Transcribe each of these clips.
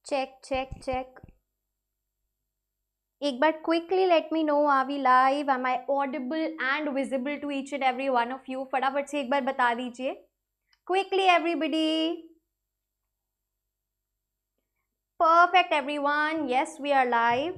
Check check check. एक बार quickly let me know, are we live, am I audible and visible to each and every one of you? फटाफट से एक बार बता दीजिए quickly everybody. Perfect everyone, yes we are live.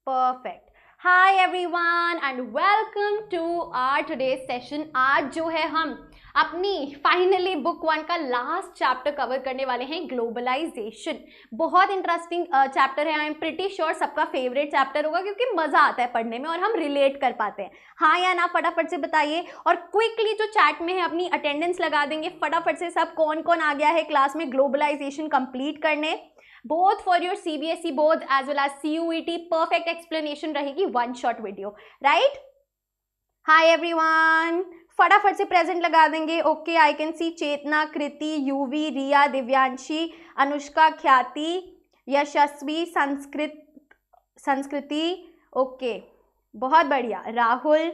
Perfect. Hi everyone and welcome to our today's session. आज जो है हम अपनी फाइनली बुक 1 का लास्ट चैप्टर कवर करने वाले हैं, ग्लोबलाइजेशन। बहुत इंटरेस्टिंग चैप्टर है। आई एम प्रिटी श्योर सबका फेवरेट चैप्टर होगा क्योंकि मजा आता है पढ़ने में और हम रिलेट कर पाते हैं। हाँ या ना फटाफट से बताइए। और क्विकली जो चैट में है अपनी अटेंडेंस लगा देंगे फटाफट से सब, कौन कौन आ गया है क्लास में ग्लोबलाइजेशन कंप्लीट करने, both for your CBSE boards as well as CUET। perfect explanation रहेगी, one shot video, right? Hi everyone, फटाफट से प्रेजेंट लगा देंगे। Okay, I can see Chetna, Kriti, Yuvi, Riya, Divyanshi, Anushka, Khyati, Yashasvi, संस्कृति। ओके, बहुत बढ़िया। राहुल,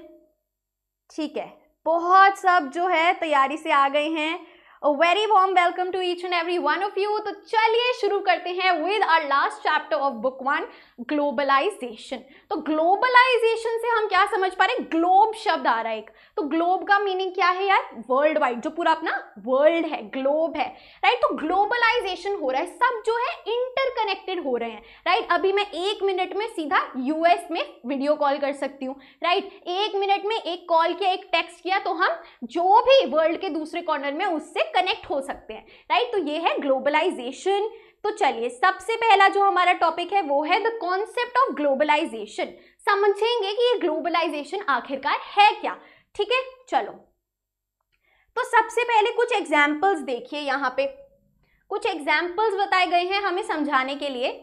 ठीक है, बहुत सब जो है तैयारी से आ गए हैं। A very warm welcome to each and every one of you। तो चलिए शुरू करते हैं with our last chapter of book 1, globalisation. तो ग्लोबलाइजेशन से हम क्या समझ पा रहे हैं? ग्लोब शब्द आ रहा है एक, तो ग्लोब का मीनिंग क्या है यार? वर्ल्ड वाइड, जो पूरा अपना वर्ल्ड है, ग्लोब है, राइट? तो ग्लोबलाइजेशन हो रहा है, सब जो है इंटरकनेक्टेड हो रहे हैं, राइट? अभी मैं 1 मिनट में सीधा यूएस में वीडियो कॉल कर सकती हूँ, राइट? 1 मिनट में एक कॉल किया, एक टेक्स्ट किया, तो हम जो भी वर्ल्ड के दूसरे कॉर्नर में उससे कनेक्ट हो सकते हैं, राइट? तो ये है ग्लोबलाइजेशन। तो चलिए सबसे पहला जो हमारा टॉपिक है वो है द कॉन्सेप्ट ऑफ ग्लोबलाइजेशन। समझेंगे कि ये ग्लोबलाइजेशन आखिरकार है क्या, ठीक है? चलो, तो सबसे पहले कुछ एग्जाम्पल्स देखिए। यहाँ पे कुछ एग्जाम्पल्स बताए गए हैं हमें समझाने के लिए।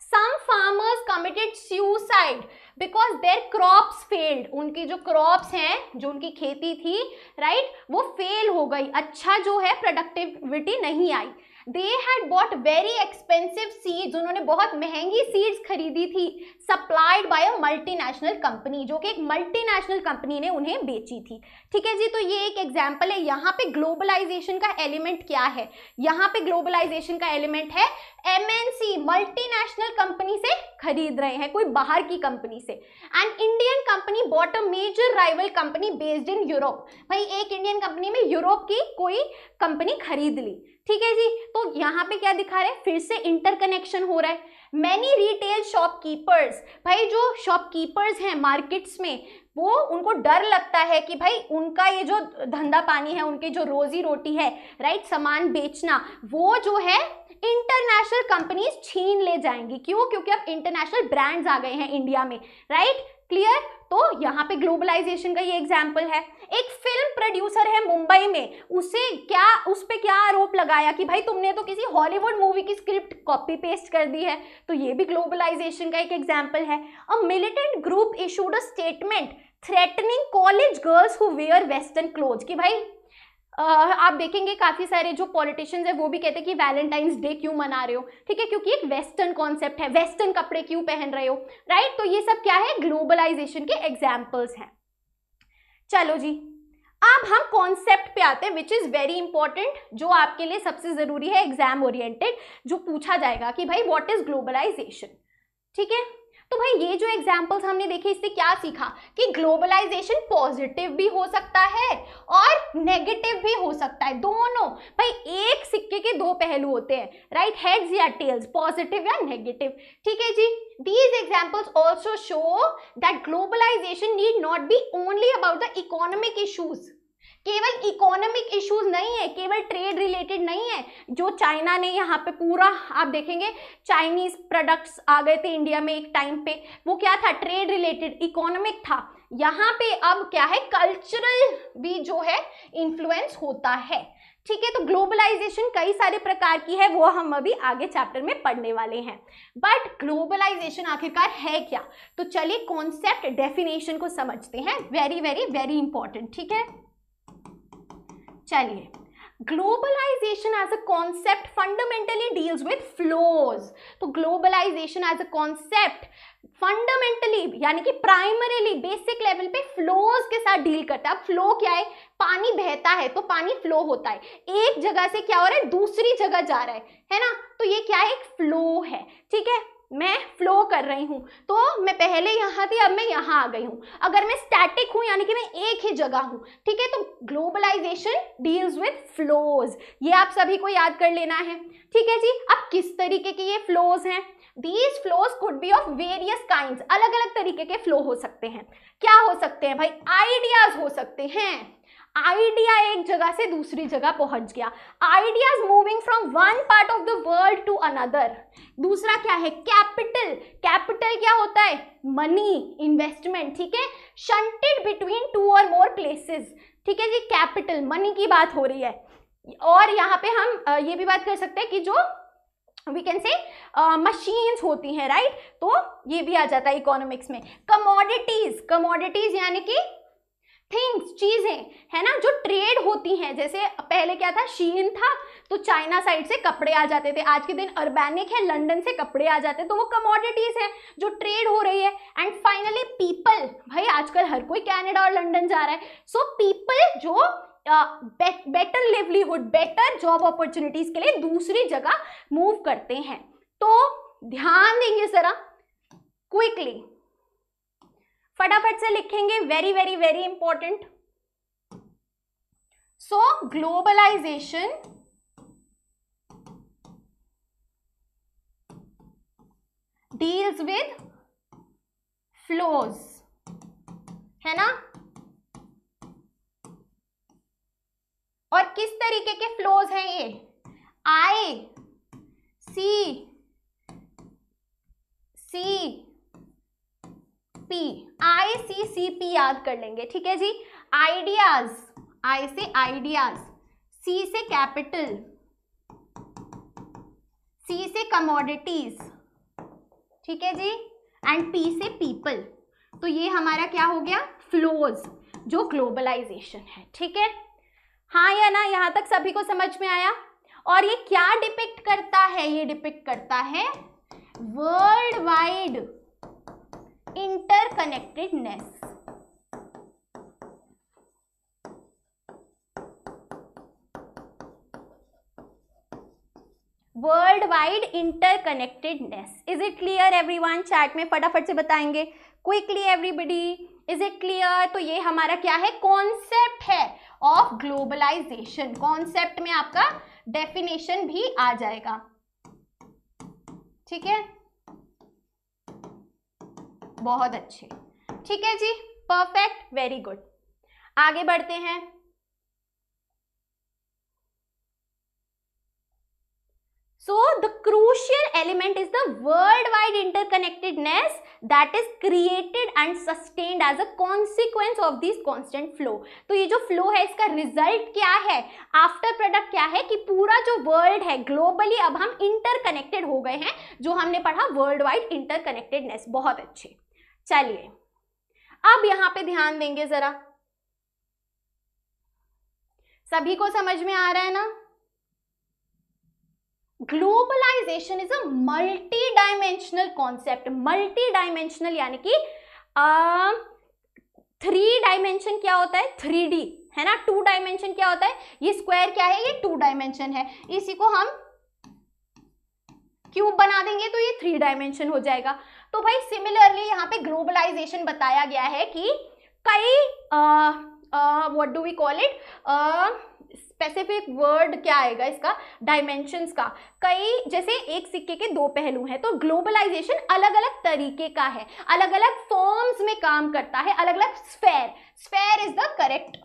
Some farmers committed suicide because their crops failed। उनकी जो क्रॉप्स हैं, जो उनकी खेती थी, राइट, वो फेल हो गई। अच्छा जो है प्रोडक्टिविटी नहीं आई। They had bought very expensive seeds। उन्होंने बहुत महंगी सीड्स खरीदी थी, supplied by a multinational company, जो कि एक मल्टीनेशनल कंपनी ने उन्हें बेची थी। ठीक है जी, तो ये एक एग्जाम्पल है। यहाँ पे ग्लोबलाइजेशन का एलिमेंट क्या है? यहाँ पे ग्लोबलाइजेशन का एलिमेंट है एमएनसी, मल्टीनेशनल कंपनी से खरीद रहे हैं, कोई बाहर की कंपनी से। And Indian company bought a major rival company based in Europe. भाई एक इंडियन कंपनी में यूरोप की कोई कंपनी खरीद ली, ठीक है जी। तो यहाँ पे क्या दिखा रहे हैं? फिर से इंटरकनेक्शन हो रहा है। मैनी रिटेल शॉपकीपर्स, भाई जो शॉपकीपर्स हैं मार्केट्स में, वो उनको डर लगता है कि भाई उनका ये जो धंधा पानी है, उनकी जो रोजी रोटी है, राइट, सामान बेचना, वो जो है इंटरनेशनल कंपनीज छीन ले जाएंगी। क्यों? क्योंकि अब इंटरनेशनल ब्रांड्स आ गए हैं इंडिया में, राइट, क्लियर? तो यहाँ पे ग्लोबलाइजेशन का ये एग्जाम्पल है। एक फिल्म प्रोड्यूसर है मुंबई में, उस पे क्या आरोप लगाया कि भाई तुमने तो किसी हॉलीवुड मूवी की स्क्रिप्ट कॉपी पेस्ट कर दी है। तो ये भी ग्लोबलाइजेशन का एक एग्जाम्पल है। A militant group issued a statement threatening college girls who wear western clothes. कि भाई आप देखेंगे काफी सारे जो पॉलिटिशियंस है वो भी कहते हैं कि वैलेंटाइंस डे क्यों मना रहे हो, ठीक है, क्योंकि एक वेस्टर्न कॉन्सेप्ट है, वेस्टर्न कपड़े क्यों पहन रहे हो, राइट? तो ये सब क्या है? ग्लोबलाइजेशन के एग्जाम्पल्स हैं। चलो जी, अब हम कॉन्सेप्ट पे आते हैं विच इज वेरी इंपॉर्टेंट, जो आपके लिए सबसे जरूरी है, एग्जाम ओरिएंटेड, जो पूछा जाएगा कि भाई व्हाट इज ग्लोबलाइजेशन, ठीक है? तो भाई ये जो एग्जाम्पल्स हमने देखे, इससे क्या सीखा कि ग्लोबलाइजेशन पॉजिटिव भी हो सकता है और नेगेटिव भी हो सकता है, दोनों। भाई एक सिक्के के दो पहलू होते हैं, राइट, हेड्स या टेल्स, पॉजिटिव या नेगेटिव, ठीक है जी। These examples also show that globalization need not be only about the economic issues। केवल इकोनॉमिक इश्यूज नहीं है, केवल ट्रेड रिलेटेड नहीं है। जो चाइना ने यहाँ पे पूरा, आप देखेंगे चाइनीज प्रोडक्ट्स आ गए थे इंडिया में एक टाइम पे, वो क्या था? ट्रेड रिलेटेड, इकोनॉमिक था। यहाँ पे अब क्या है? कल्चरल भी जो है इन्फ्लुएंस होता है, ठीक है? तो ग्लोबलाइजेशन कई सारे प्रकार की है, वो हम अभी आगे चैप्टर में पढ़ने वाले हैं। बट ग्लोबलाइजेशन आखिरकार है क्या? तो चलिए कॉन्सेप्ट डेफिनेशन को समझते हैं, वेरी वेरी वेरी इंपॉर्टेंट, ठीक है? चलिए, globalisation as a concept fundamentally deals with flows. तो globalisation as a concept fundamentally यानी कि प्राइमरीली बेसिक लेवल पे फ्लोज के साथ डील करता है। अब फ्लो क्या है? पानी बहता है तो पानी फ्लो होता है, एक जगह से क्या हो रहा है दूसरी जगह जा रहा है ना, तो ये क्या है? एक फ्लो है। ठीक है, मैं फ्लो कर रही हूं, तो मैं पहले यहां थी अब मैं यहां आ गई हूं। अगर मैं स्टैटिक हूं यानी कि मैं एक ही जगह हूं, ठीक है, तो ग्लोबलाइजेशन डील्स विद फ्लोज, ये आप सभी को याद कर लेना है। ठीक है जी, अब किस तरीके के ये फ्लोज हैं? These flows could be of various kinds, अलग अलग तरीके के फ्लो हो सकते हैं। क्या हो सकते हैं भाई? आइडियाज हो सकते हैं। आइडिया एक जगह से दूसरी जगह पहुंच गया, ideas moving from one part of the world to another. दूसरा क्या है? कैपिटल। कैपिटल क्या होता है? Money, investment. ठीक है, शंटेड बिटवीन टू और मोर प्लेसेस। ठीक है जी, कैपिटल मनी की बात हो रही है। और यहाँ पे हम ये भी बात कर सकते हैं कि जो वी कैन से मशीन्स होती हैं, राइट, तो ये भी आ जाता है इकोनॉमिक्स में। कमोडिटीज, कमोडिटीज यानी कि थिंग्स, चीजें, है ना, जो ट्रेड होती हैं। जैसे पहले क्या था? शीन था, तो चाइना साइड से कपड़े आ जाते थे। आज के दिन अर्बैनिक है, लंदन से कपड़े आ जाते हैं, तो वो कमोडिटीज है जो ट्रेड हो रही है। एंड फाइनली पीपल, भाई आजकल हर कोई कनाडा और लंदन जा रहा है, सो पीपल जो better livelihood, better job opportunities के लिए दूसरी जगह मूव करते हैं। तो ध्यान देंगे जरा, क्विकली फटाफट से लिखेंगे, very very very important. So globalisation deals with flows, है ना, और किस तरीके के फ्लोज हैं ये? आई सी पी, ICCP याद कर लेंगे। ठीक है जी, आइडियाज, आई से आइडियाज, सी से कैपिटल, सी से कमोडिटीज, ठीक है जी, एंड पी से पीपल। तो ये हमारा क्या हो गया? फ्लोज, जो ग्लोबलाइजेशन है। ठीक है, हाँ या ना, यहां तक सभी को समझ में आया? और ये क्या डिपिक्ट करता है? ये डिपिक्ट करता है world wide interconnectedness. World wide interconnectedness. Is it clear everyone? Chat में फटाफट से बताएंगे, quickly everybody, is it clear? तो ये हमारा क्या है? कॉन्सेप्ट है ऑफ ग्लोबलाइजेशन। कॉन्सेप्ट में आपका डेफिनेशन भी आ जाएगा। ठीक है, बहुत अच्छे, ठीक है जी, परफेक्ट, वेरी गुड। आगे बढ़ते हैं। So the crucial element is the worldwide interconnectedness that is created and sustained as a consequence of this constant flow. तो ये जो flow है इसका रिजल्ट क्या है? आफ्टर प्रोडक्ट क्या है कि पूरा जो वर्ल्ड है ग्लोबली अब हम इंटरकनेक्टेड हो गए हैं, जो हमने पढ़ा वर्ल्ड वाइड इंटरकनेक्टेडनेस। बहुत अच्छे, चलिए अब यहां पे ध्यान देंगे जरा, सभी को समझ में आ रहा है ना? Globalisation is a multi dimensional concept. Multi dimensional यानी कि 3 डायमेंशन क्या होता है? 3D, है ना। 2 डायमेंशन क्या होता है? ये स्क्वायर क्या है? ये 2 डायमेंशन है। इसी को हम क्यूब बना देंगे तो ये 3 डायमेंशन हो जाएगा। तो भाई सिमिलरली यहाँ पे ग्लोबलाइजेशन बताया गया है कि कई what do we call it, specific word क्या आएगा इसका? डायमेंशंस का। कई, जैसे एक सिक्के के 2 पहलू हैं, तो ग्लोबलाइजेशन अलग अलग तरीके का है, अलग अलग फॉर्म्स में काम करता है, अलग अलग स्फेयर इज द करेक्ट,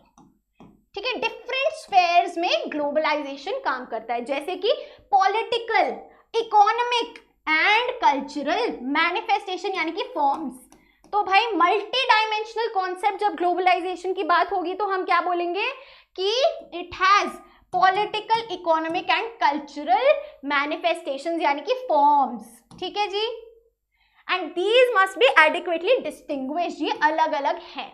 ठीक है, डिफरेंट स्फेयर्स में ग्लोबलाइजेशन काम करता है, जैसे कि political, economic and cultural manifestation यानी कि फॉर्म्स। तो भाई मल्टी डायमेंशनल कॉन्सेप्ट जब ग्लोबलाइजेशन की बात होगी तो हम क्या बोलेंगे कि it has political, economic and cultural manifestations यानी कि फॉर्म्स, ठीक है जी, and these must be adequately distinguished, ये अलग अलग हैं,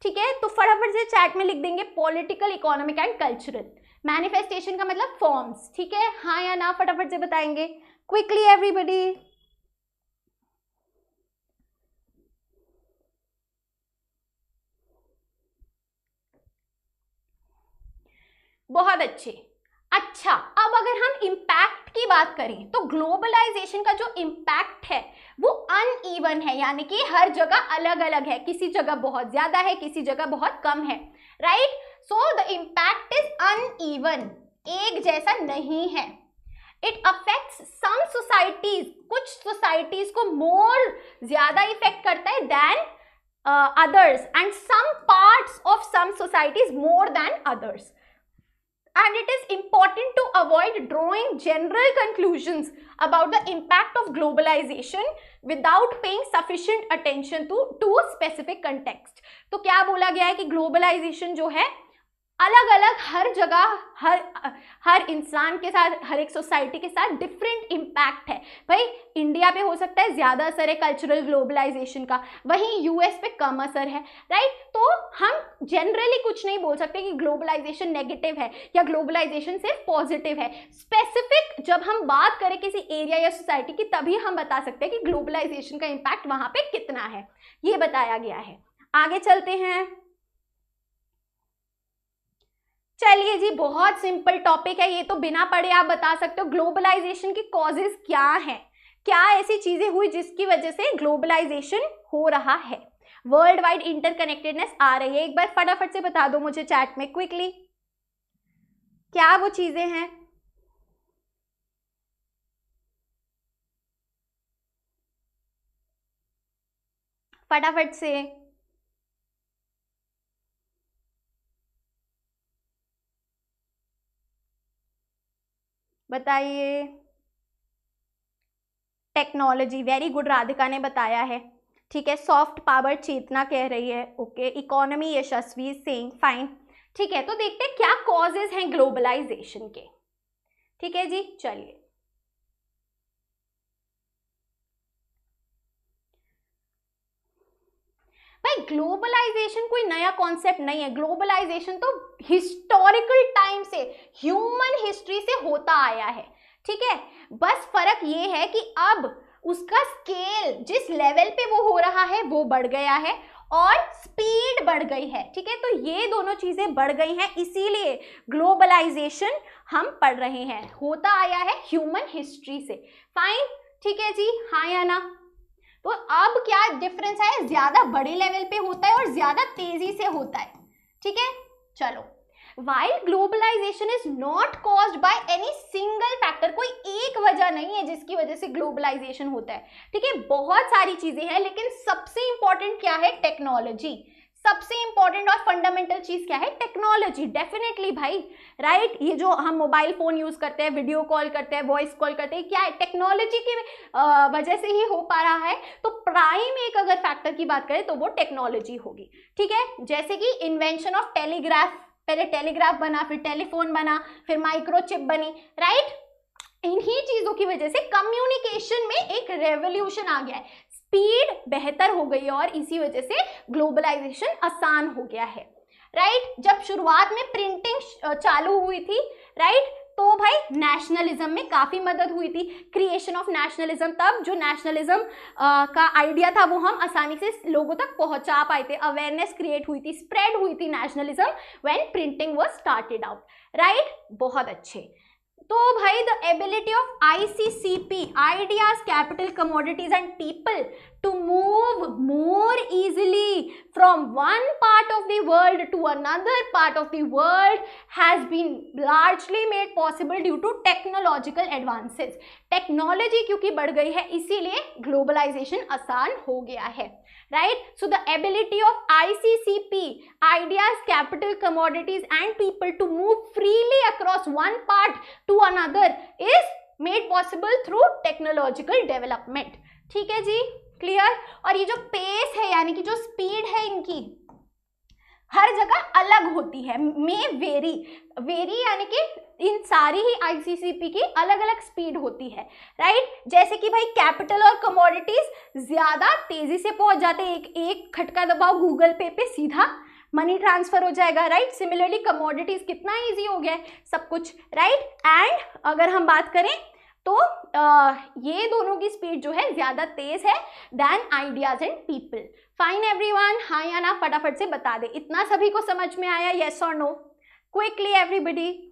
ठीक है। तो फटाफट से चैट में लिख देंगे political, economic and cultural manifestation का मतलब फॉर्म्स, ठीक है, हाँ या ना फटाफट से बताएंगे, क्विकली एवरीबॉडी। बहुत अच्छे। अच्छा, अब अगर हम इम्पैक्ट की बात करें तो ग्लोबलाइजेशन का जो इम्पैक्ट है वो अनइवन है, यानी कि हर जगह अलग अलग है, किसी जगह बहुत ज्यादा है, किसी जगह बहुत कम है, right. So the impact is uneven, एक जैसा नहीं है। इट अफेक्ट्स सम सोसाइटीज, कुछ सोसाइटीज को मोर ज्यादा इफेक्ट करता है then others, and some parts of some societies more than others, and it is important to avoid drawing general conclusions about the impact of globalization without paying sufficient attention to specific context। तो क्या बोला गया है कि globalisation जो है अलग अलग हर जगह हर इंसान के साथ, हर एक सोसाइटी के साथ डिफरेंट इम्पैक्ट है। भाई इंडिया पे हो सकता है ज्यादा असर है कल्चरल ग्लोबलाइजेशन का, वहीं यूएस पे कम असर है, राइट। तो हम जनरली कुछ नहीं बोल सकते कि ग्लोबलाइजेशन नेगेटिव है या ग्लोबलाइजेशन सिर्फ पॉजिटिव है। स्पेसिफिक जब हम बात करें किसी एरिया या सोसाइटी की, तभी हम बता सकते हैं कि ग्लोबलाइजेशन का इम्पैक्ट वहां पे कितना है, ये बताया गया है। आगे चलते हैं। चलिए जी, बहुत सिंपल टॉपिक है ये, तो बिना पढ़े आप बता सकते हो ग्लोबलाइजेशन की कॉजेज क्या हैं, क्या ऐसी चीजें हुई जिसकी वजह से ग्लोबलाइजेशन हो रहा है, वर्ल्ड वाइड इंटरकनेक्टेडनेस आ रही है। एक बार फटाफट से बता दो मुझे चैट में क्विकली, क्या वो चीजें हैं। फटाफट से बताइए। टेक्नोलॉजी, वेरी गुड, राधिका ने बताया है, ठीक है। सॉफ्ट पावर चेतना कह रही है, ओके। इकोनॉमी यशस्वी सेइंग, फाइन, ठीक है। तो देखते हैं क्या कॉजेज हैं ग्लोबलाइजेशन के, ठीक है जी। चलिए, भाई ग्लोबलाइजेशन कोई नया कॉन्सेप्ट नहीं है, ग्लोबलाइजेशन तो हिस्टोरिकल टाइम से, ह्यूमन हिस्ट्री से होता आया है, ठीक है। बस फर्क ये है कि अब उसका स्केल जिस लेवल पे वो हो रहा है वो बढ़ गया है और स्पीड बढ़ गई है, ठीक है। तो ये दोनों चीजें बढ़ गई हैं, इसीलिए ग्लोबलाइजेशन हम पढ़ रहे हैं, होता आया है ह्यूमन हिस्ट्री से, फाइन, ठीक है जी, हाँ या ना। तो अब क्या डिफरेंस है, ज्यादा बड़े लेवल पे होता है और ज्यादा तेजी से होता है, ठीक है। चलो, while globalization is not caused by any single factor, कोई एक वजह नहीं है जिसकी वजह से ग्लोबलाइजेशन होता है, ठीक है। बहुत सारी चीजें हैं, लेकिन सबसे इंपॉर्टेंट क्या है, टेक्नोलॉजी। सबसे इंपॉर्टेंट और फंडामेंटल चीज क्या है, टेक्नोलॉजी, डेफिनेटली भाई, राइट। ये जो हम मोबाइल फोन यूज करते हैं, वीडियो कॉल करते हैं, वॉइस कॉल करते हैं, क्या है, टेक्नोलॉजी की वजह से ही हो पा रहा है। तो प्राइम एक अगर फैक्टर की बात करें तो वो टेक्नोलॉजी होगी, ठीक है। जैसे कि इन्वेंशन ऑफ टेलीग्राफ, पहले टेलीग्राफ बना, फिर टेलीफोन बना, फिर माइक्रोचिप बनी, राइट। इन्हीं चीजों की वजह से कम्युनिकेशन में एक रेवोल्यूशन आ गया है, स्पीड बेहतर हो गई है और इसी वजह से ग्लोबलाइजेशन आसान हो गया है, राइट। जब शुरुआत में प्रिंटिंग चालू हुई थी, राइट, तो भाई नेशनलिज्म में काफी मदद हुई थी, क्रिएशन ऑफ नेशनलिज्म। तब जो नेशनलिज्म का आइडिया था वो हम आसानी से लोगों तक पहुंचा पाए थे, अवेयरनेस क्रिएट हुई थी, स्प्रेड हुई थी nationalism when printing was started out, right. बहुत अच्छे। तो भाई the ability of ICCP, ideas, capital, commodities and people to move more easily from one part of the world to another part of the world has been largely made possible due to technological advances। Technology क्योंकि बढ़ गई है इसीलिए globalisation आसान हो गया है, right? So the ability of ICCP, ideas, capital, commodities and people to move freely across one part to another is made possible through technological development। ठीक है जी, क्लियर। और ये जो पेस है यानी कि जो स्पीड है इनकी हर जगह अलग होती है, में वेरी यानी कि इन सारी ही ICCP की अलग अलग स्पीड होती है, राइट। जैसे कि भाई कैपिटल और कमोडिटीज ज्यादा तेजी से पहुंच जाते हैं, एक खटका दबाओ गूगल पे सीधा मनी ट्रांसफर हो जाएगा, राइट। सिमिलरली कमोडिटीज कितना इजी हो गया है सब कुछ, राइट। एंड अगर हम बात करें तो ये दोनों की स्पीड जो है ज्यादा तेज है then ideas and people. Fine everyone, हाँ या ना फटाफट से बता दे। इतना सभी को समझ में आया, येस और no? Quickly everybody.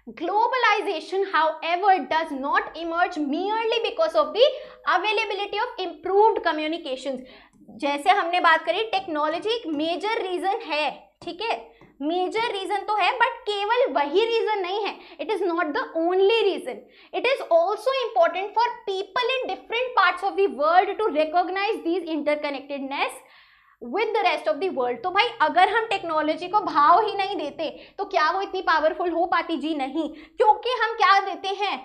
Globalization, however, does not emerge merely because of the availability of improved communications. जैसे हमने बात करी, टेक्नोलॉजी एक मेजर रीजन है, ठीक है, मेजर रीजन तो है, बट केवल वही रीजन नहीं है. It is not the only reason. It is also important for people in different parts of the world to recognise these interconnectedness with the rest of the world. तो भाई अगर हम टेक्नोलॉजी को भाव ही नहीं देते तो क्या वो इतनी पावरफुल हो पाती? जी नहीं, क्योंकि हम क्या देते हैं,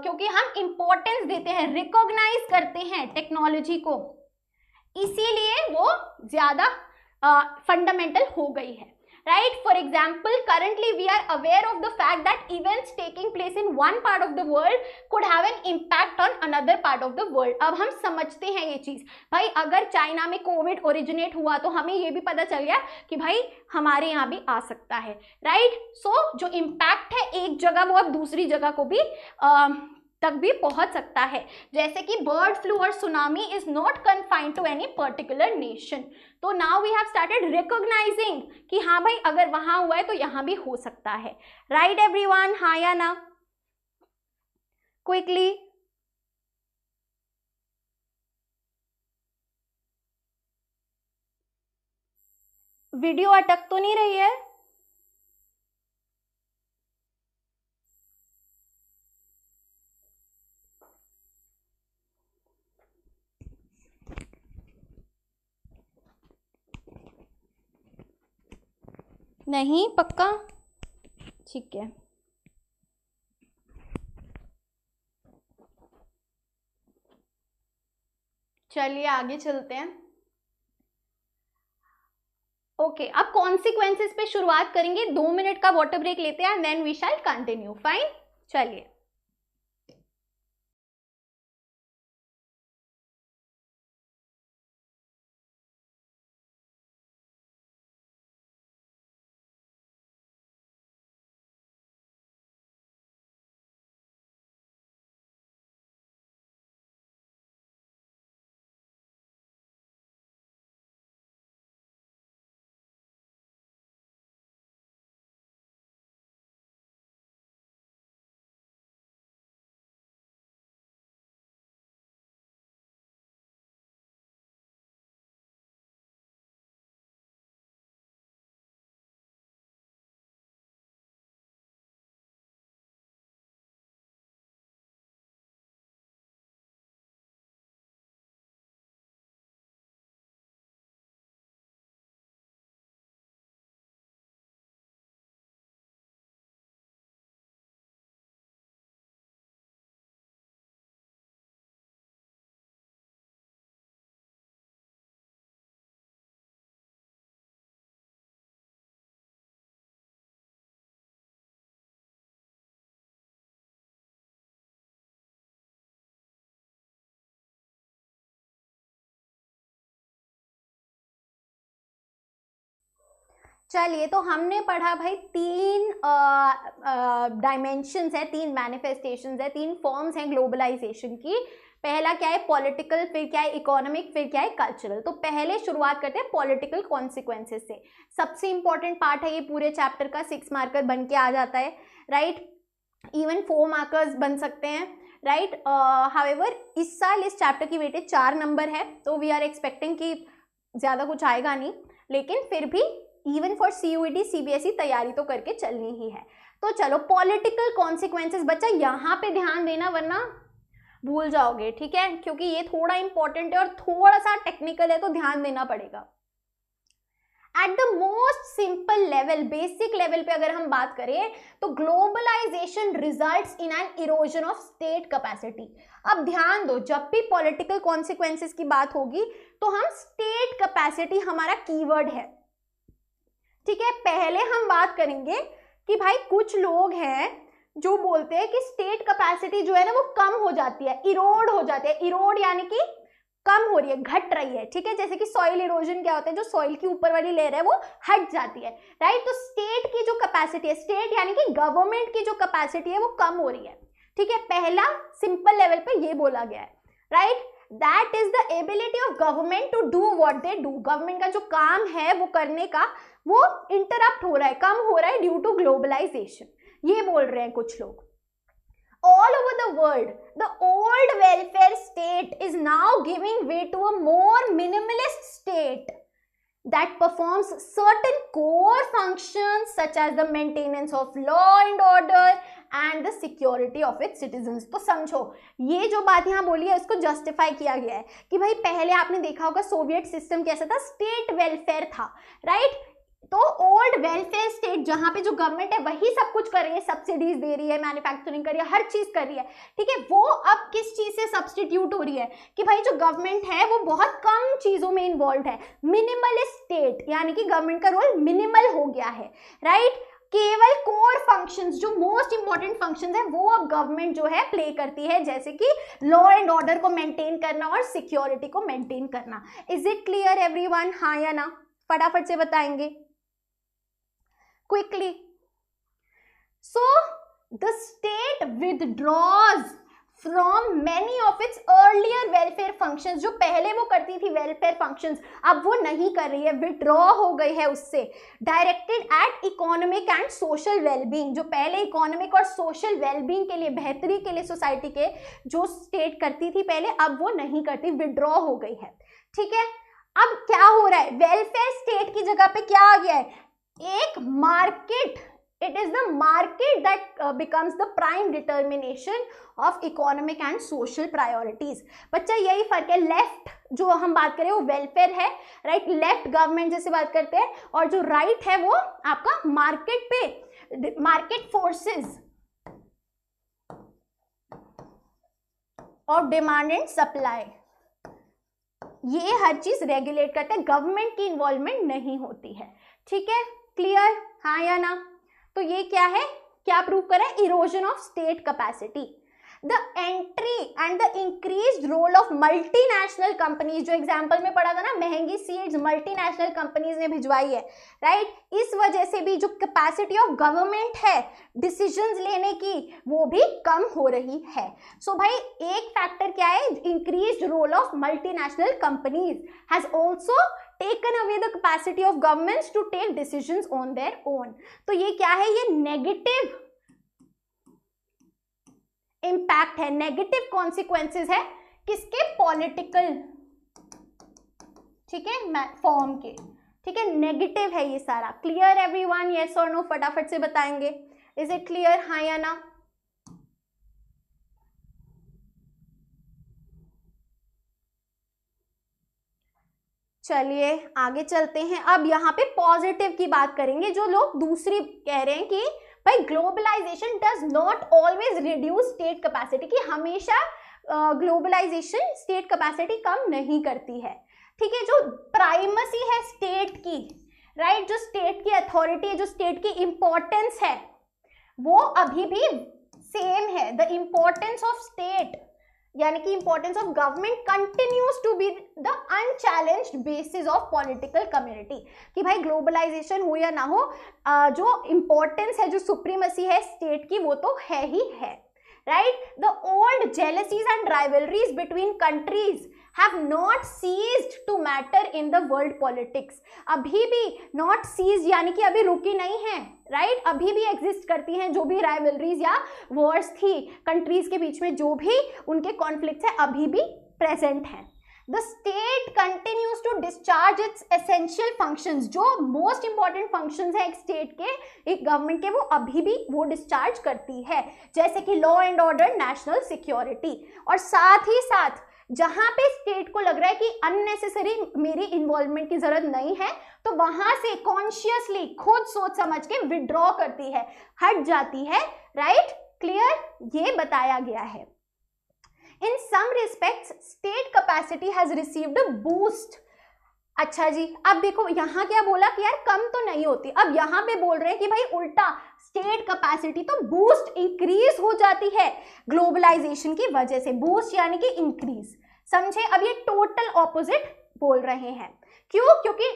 क्योंकि हम इंपॉर्टेंस देते हैं, रिकॉग्नाइज करते हैं टेक्नोलॉजी को, इसीलिए वो ज्यादा फंडामेंटल हो गई है, right? For example, currently we are aware of the fact that events taking place in one part of the world could have an impact on another part of the world. अब हम समझते हैं ये चीज. भाई अगर चाइना में Covid originate हुआ तो हमें ये भी पता चल गया कि भाई हमारे यहाँ भी आ सकता है, राइट? सो जो इम्पैक्ट है एक जगह वो अब दूसरी जगह को भी तक भी पहुंच सकता है. जैसे कि बर्ड फ्लू और tsunami is not confined to any particular nation. तो now we have started recognising कि हाँ भाई अगर वहां हुआ है तो यहाँ भी हो सकता है, राइट एवरीवन? हाँ या ना? क्विकली. वीडियो अटक तो नहीं रही है? नहीं पक्का? ठीक है, चलिए आगे चलते हैं. ओके, अब कॉन्सिक्वेंसेस पे शुरुआत करेंगे. 2 मिनट का वाटर ब्रेक लेते हैं, then we shall continue. Fine, चलिए. चलिए, तो हमने पढ़ा भाई 3 डायमेंशंस है, 3 मैनिफेस्टेशंस है, 3 फॉर्म्स हैं ग्लोबलाइजेशन की. पहला क्या है? पॉलिटिकल, फिर क्या है इकोनॉमिक, फिर क्या है कल्चरल. तो पहले शुरुआत करते हैं पॉलिटिकल कॉन्सिक्वेंसेस से. सबसे इंपॉर्टेंट पार्ट है ये पूरे चैप्टर का, 6 मार्कर बन के आ जाता है, राइट? इवन 4 मार्कर्स बन सकते हैं, राइट? हाउएवर इस साल इस चैप्टर की वेटेज 4 नंबर है, तो वी आर एक्सपेक्टिंग कि ज्यादा कुछ आएगा नहीं, लेकिन फिर भी इवन फॉर CUET CBSE तैयारी तो करके चलनी ही है. तो चलो, पॉलिटिकल कॉन्सिक्वेंसेस बच्चा यहाँ पे ध्यान देना वरना भूल जाओगे, ठीक है? क्योंकि ये थोड़ा इंपॉर्टेंट है और थोड़ा सा टेक्निकल है, तो ध्यान देना पड़ेगा. At the most simple level, basic level पे अगर हम बात करें तो globalisation results in an erosion of state capacity. अब ध्यान दो, जब भी पॉलिटिकल कॉन्सिक्वेंसेस की बात होगी तो हम स्टेट कैपेसिटी हमारा कीवर्ड है, ठीक है? पहले हम बात करेंगे कि भाई कुछ लोग हैं जो बोलते हैं कि स्टेट कैपेसिटी जो है ना वो कम हो जाती है, इरोड हो जाती है। इरोड यानी कि कम हो रही है, घट रही है, ठीक है। जैसे कि सॉइल इरोजन क्या होता है, जो सॉइल की ऊपर वाली लेयर है वो हट जाती है, राइट। तो स्टेट की जो कैपेसिटी है, स्टेट यानी कि गवर्नमेंट की जो कैपेसिटी है वो कम हो रही है, ठीक है। पहला सिंपल लेवल पे ये बोला गया है, right. That is the ability of government to do what they do. Government का जो काम है वो करने का, वो इंटरप्ट हो रहा है, कम हो रहा है ड्यू टू ग्लोबलाइजेशन, ये बोल रहे हैं कुछ लोग। All over the world, the old welfare state is now giving way to a more minimalist state that performs certain core functions such as the maintenance of law and order and the security of its citizens। तो समझो, ये जो बात यहाँ बोली है इसको justify किया गया है कि भाई पहले आपने देखा होगा सोवियत सिस्टम कैसा था, स्टेट वेलफेयर था, राइट। तो ओल्ड वेलफेयर स्टेट जहां पे जो गवर्नमेंट है वही सब कुछ कर रही है, सब्सिडीज दे रही है, मैन्युफैक्चरिंग कर रही है, हर चीज कर रही है, ठीक है। वो अब किस चीज से सब्स्टिट्यूट हो रही है कि भाई जो गवर्नमेंट है वो बहुत कम चीजों में इन्वॉल्व है, मिनिमलिस्ट स्टेट, यानी कि गवर्नमेंट का रोल मिनिमल हो गया है, राइट। केवल कोर फंक्शंस, जो मोस्ट इंपॉर्टेंट फंक्शंस है वो अब गवर्नमेंट जो है प्ले करती है, जैसे कि लॉ एंड ऑर्डर को मेंटेन करना और सिक्योरिटी को मेंटेन करना। Is it clear everyone? हाँ या ना? फटाफट से बताएंगे quickly। So the state withdraws from many of its earlier welfare functions। जो पहले वो करती थी welfare functions, अब वो नहीं कर रही है, withdraw हो गई है उससे। Directed at economic and social well-being, जो पहले economic और social well-being के लिए, बेहतरी के लिए सोसाइटी के जो स्टेट करती थी पहले, अब वो नहीं करती, withdraw हो गई है, ठीक है। अब क्या हो रहा है, वेलफेयर स्टेट की जगह पे क्या आ गया है, एक market. It is the market that becomes the prime determination of economic and social priorities. बच्चा यही फर्क है, लेफ्ट जो हम बात करें वो वेलफेयर है, राइट, लेफ्ट गवर्नमेंट जैसे बात करते हैं, और जो राइट है वो आपका मार्केट पे, market forces of demand and supply, ये हर चीज रेगुलेट करते हैं, गवर्नमेंट की इन्वॉल्वमेंट नहीं होती है, ठीक है। क्लियर? हाँ या ना? तो ये क्या है, क्या प्रूव करा है, erosion of state capacity. The entry and the increased role of multinational companies, जो एग्जांपल में पढ़ा था ना, महंगी सीड्स मल्टीनेशनल कंपनीज ने भिजवाई है, राइट। इस वजह से भी जो कैपेसिटी ऑफ गवर्नमेंट है डिसीजंस लेने की, वो भी कम हो रही है। सो भाई एक फैक्टर क्या है, increased role of multinational companies has also taken away the capacity of governments to take decisions on their own। तो ये क्या है, ये नेगेटिव इम्पैक्ट है, नेगेटिव कॉन्सिक्वेंसेस है किसके, पॉलिटिकल, ठीक है, फॉर्म के, ठीक है, नेगेटिव है ये सारा। Clear everyone? यस और नो? फटाफट से बताएंगे। Is it clear? हाँ या ना? चलिए आगे चलते हैं। अब यहाँ पे पॉजिटिव की बात करेंगे, जो लोग दूसरी कह रहे हैं कि भाई globalization does not always reduce state capacity, कि हमेशा ग्लोबलाइजेशन स्टेट कैपेसिटी कम नहीं करती है, ठीक है। जो प्राइमेसी है स्टेट की, राइट, जो स्टेट की अथॉरिटी है, जो स्टेट की इंपॉर्टेंस है, वो अभी भी सेम है। द इंपॉर्टेंस ऑफ स्टेट यानी कि importance of government continues to be the unchallenged basis of political community, कि भाई ग्लोबलाइजेशन हो या ना हो, जो इंपॉर्टेंस है, जो सुप्रीमेसी है स्टेट की, वो तो है ही है, right. The old jealousies and rivalries between countries have not ceased to matter in the world politics। अभी भी not ceased यानी कि अभी रुकी नहीं है, राइट, अभी भी एग्जिस्ट करती हैं जो भी राइवलरीज या वॉर्स थी कंट्रीज के बीच में, जो भी उनके कॉन्फ्लिक्ट्स है अभी भी प्रेजेंट हैं। The state continues to discharge its essential functions, जो मोस्ट इंपॉर्टेंट फंक्शंस है एक स्टेट के, एक गवर्नमेंट के, वो अभी भी वो डिस्चार्ज करती है, जैसे कि law and order, national security. और साथ ही साथ जहां पे स्टेट को लग रहा है कि अननेसेसरी मेरी इन्वॉल्वमेंट की जरूरत नहीं है, तो वहां से कॉन्शियसली खुद सोच समझ के विड्रॉ करती है, हट जाती है, राइट। क्लियर? ये बताया गया है। In some respects, state capacity has received a boost अच्छा जी, अब देखो यहाँ क्या बोला कि यार कम तो नहीं होती, अब यहाँ पे बोल रहे हैं कि भाई उल्टा स्टेट कैपेसिटी तो बूस्ट इंक्रीज हो जाती है ग्लोबलाइजेशन की वजह से। बूस्ट यानी कि इंक्रीज, समझे? अब ये टोटल ऑपोजिट बोल रहे हैं। क्यों? क्योंकि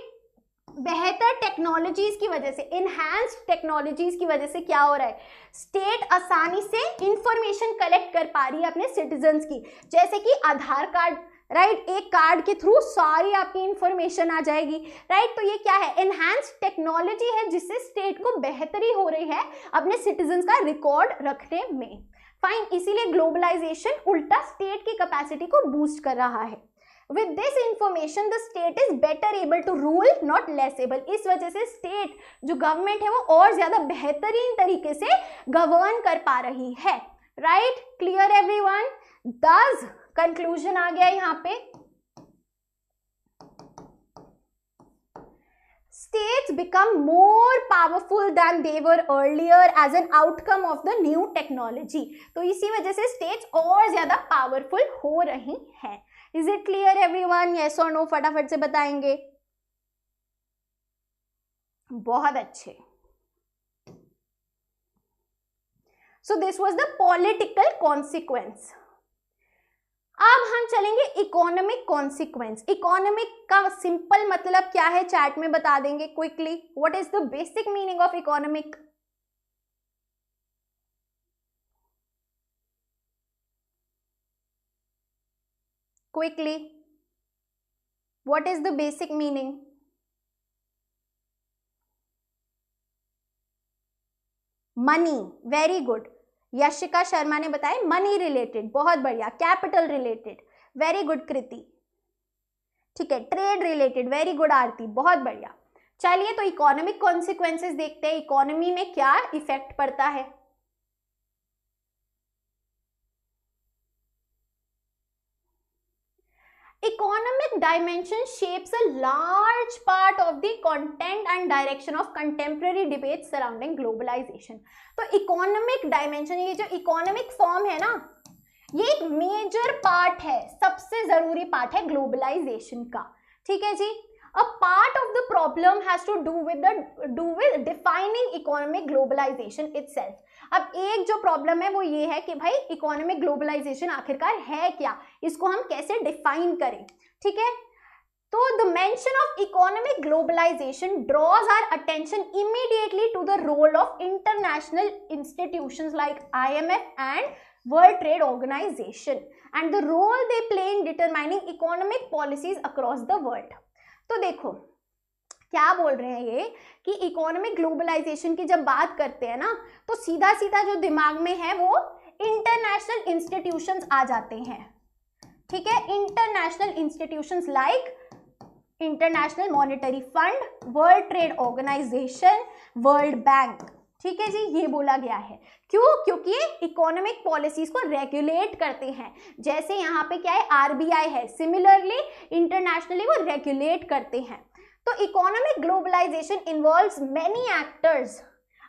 बेहतर टेक्नोलॉजीज की वजह से, इनहैंस्ड टेक्नोलॉजीज की वजह से क्या हो रहा है, स्टेट आसानी से इंफॉर्मेशन कलेक्ट कर पा रही है अपने सिटीजन्स की। जैसे कि आधार कार्ड, राइट, एक कार्ड के थ्रू सारी आपकी इंफॉर्मेशन आ जाएगी, राइट। तो ये क्या है, एनहांस्ड टेक्नोलॉजी है जिससे स्टेट को बेहतरी हो रही है अपने सिटीजन्स का रिकॉर्ड रखने में। फाइन, इसीलिए ग्लोबलाइजेशन उल्टा स्टेट की कैपेसिटी को बूस्ट कर रहा है। With this information, the state is better able to rule, not less able. इस वजह से स्टेट जो गवर्नमेंट है वो और ज्यादा बेहतरीन तरीके से गवर्न कर पा रही है, right? Clear everyone? Thus conclusion आ गया यहाँ पे, states become more powerful than they were earlier as an outcome of the new technology. तो इसी वजह से states और ज्यादा पावरफुल हो रही हैं। Is it clear everyone? Yes or no? फटाफट से बताएंगे। बहुत अच्छे। So this was the political consequence. अब हम चलेंगे इकोनॉमिक कॉन्सिक्वेंस। इकोनॉमिक का सिंपल मतलब क्या है चैट में बता देंगे quickly. What is the basic meaning of economic? Quickly, what is the basic meaning? Money, very good. Yashika Sharma ने बताया मनी रिलेटेड, बहुत बढ़िया। कैपिटल रिलेटेड, वेरी गुड कृति। ठीक है, ट्रेड रिलेटेड, वेरी गुड आरती, बहुत बढ़िया। चलिए तो इकोनॉमिक कॉन्सिक्वेंसेस देखते हैं, इकोनॉमी में क्या इफेक्ट पड़ता है। Economic dimension shapes a large part of the content and direction of contemporary debates surrounding globalization. तो इकोनॉमिक डायमेंशन, ये जो इकोनॉमिक फॉर्म है ना, ये एक मेजर पार्ट है, सबसे जरूरी पार्ट है ग्लोबलाइजेशन का। ठीक है जी। A part of the problem has to do with defining economic globalization itself. अब एक जो प्रॉब्लम है वो ये है कि भाई इकोनॉमिक ग्लोबलाइजेशन आखिरकार है क्या, इसको हम कैसे डिफाइन करें। ठीक है, तो the mention of economic globalization draws our attention immediately to the role of international institutions like IMF and world trade organization and the role they play in determining economic policies across the world. तो देखो क्या बोल रहे हैं ये कि economic globalisation की जब बात करते हैं ना, तो सीधा सीधा जो दिमाग में है वो इंटरनेशनल इंस्टीट्यूशंस आ जाते हैं। ठीक है, international institutions like international monetary fund, world trade organization, world bank. ठीक है जी, ये बोला गया है। क्यों? क्योंकि ये इकोनॉमिक पॉलिसीज को रेगुलेट करते हैं। जैसे यहाँ पे क्या है, RBI है, सिमिलरली इंटरनेशनली वो रेगुलेट करते हैं। तो economic globalization involves many actors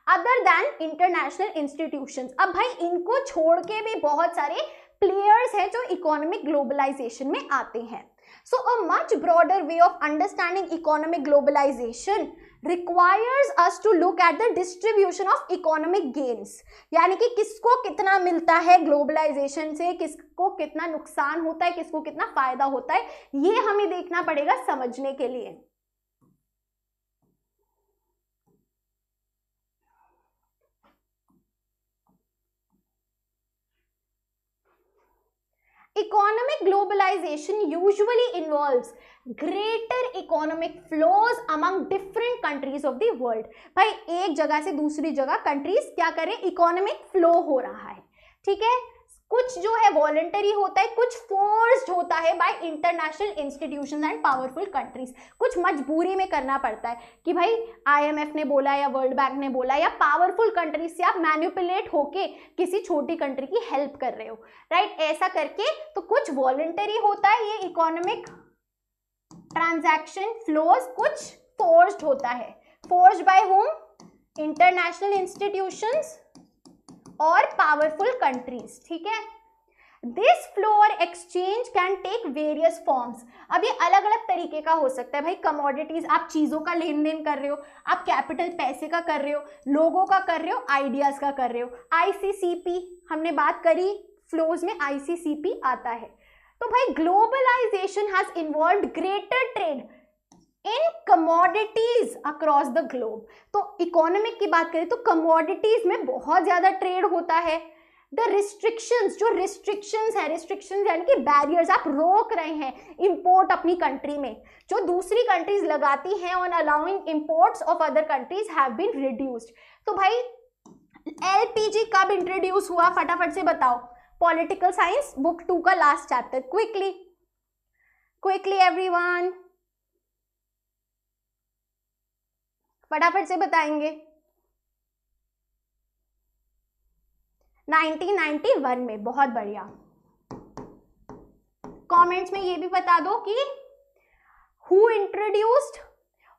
other than international institutions. अब भाई इनको छोड़ के भी बहुत सारे प्लेयर्स हैं जो इकोनॉमिक ग्लोबलाइजेशन में आते हैं। So a much broader way of understanding economic globalization requires us to look at the distribution of economic gains. यानी कि किसको कितना मिलता है ग्लोबलाइजेशन से, किसको कितना नुकसान होता है, किसको कितना फायदा होता है, ये हमें देखना पड़ेगा समझने के लिए। Economic globalization usually involves greater economic flows among different countries of the world. भाई एक जगह से दूसरी जगह कंट्रीज क्या करें, इकोनॉमिक फ्लो हो रहा है। ठीक है, कुछ जो है वॉलंटरी होता है, कुछ फोर्स्ड होता है bye international institutions and powerful countries. कुछ मजबूरी में करना पड़ता है कि भाई IMF ने बोला या वर्ल्ड बैंक ने बोला, या पावरफुल कंट्रीज से आप मैनिपुलेट होके किसी छोटी कंट्री की हेल्प कर रहे हो, राइट? ऐसा करके तो कुछ वॉलंटरी होता है ये इकोनॉमिक ट्रांजैक्शन फ्लोज, कुछ फोर्स्ड होता है। Forced by home? International institutions और पावरफुल कंट्रीज। ठीक है, दिस फ्लो और exchange can take various forms. अब ये अलग अलग तरीके का हो सकता है भाई। कमोडिटीज, आप चीजों का लेन देन कर रहे हो, आप कैपिटल पैसे का कर रहे हो, लोगों का कर रहे हो, आइडियाज का कर रहे हो। आईसीसीपी हमने बात करी, फ्लोज में आईसीसीपी आता है। तो भाई globalization has involved greater trade in commodities across the globe. तो इकोनॉमिक की बात करें तो कमोडिटीज में बहुत ज्यादा ट्रेड होता है। द रिस्ट्रिक्शंस, जो रिस्ट्रिक्शंस है, रिस्ट्रिक्शंस यानी कि बैरियर्स, आप रोक रहे हैं इंपोर्ट अपनी कंट्री में, जो दूसरी कंट्रीज लगाती हैं on allowing imports of other countries have been reduced. तो भाई एलपीजी कब इंट्रोड्यूस हुआ, फटाफट से बताओ। पॉलिटिकल साइंस बुक 2 का last chapter, quickly quickly everyone, फटाफट से बताएंगे। 1991 में, बहुत बढ़िया। कमेंट्स में ये भी बता दो कि हु इंट्रोड्यूस्ड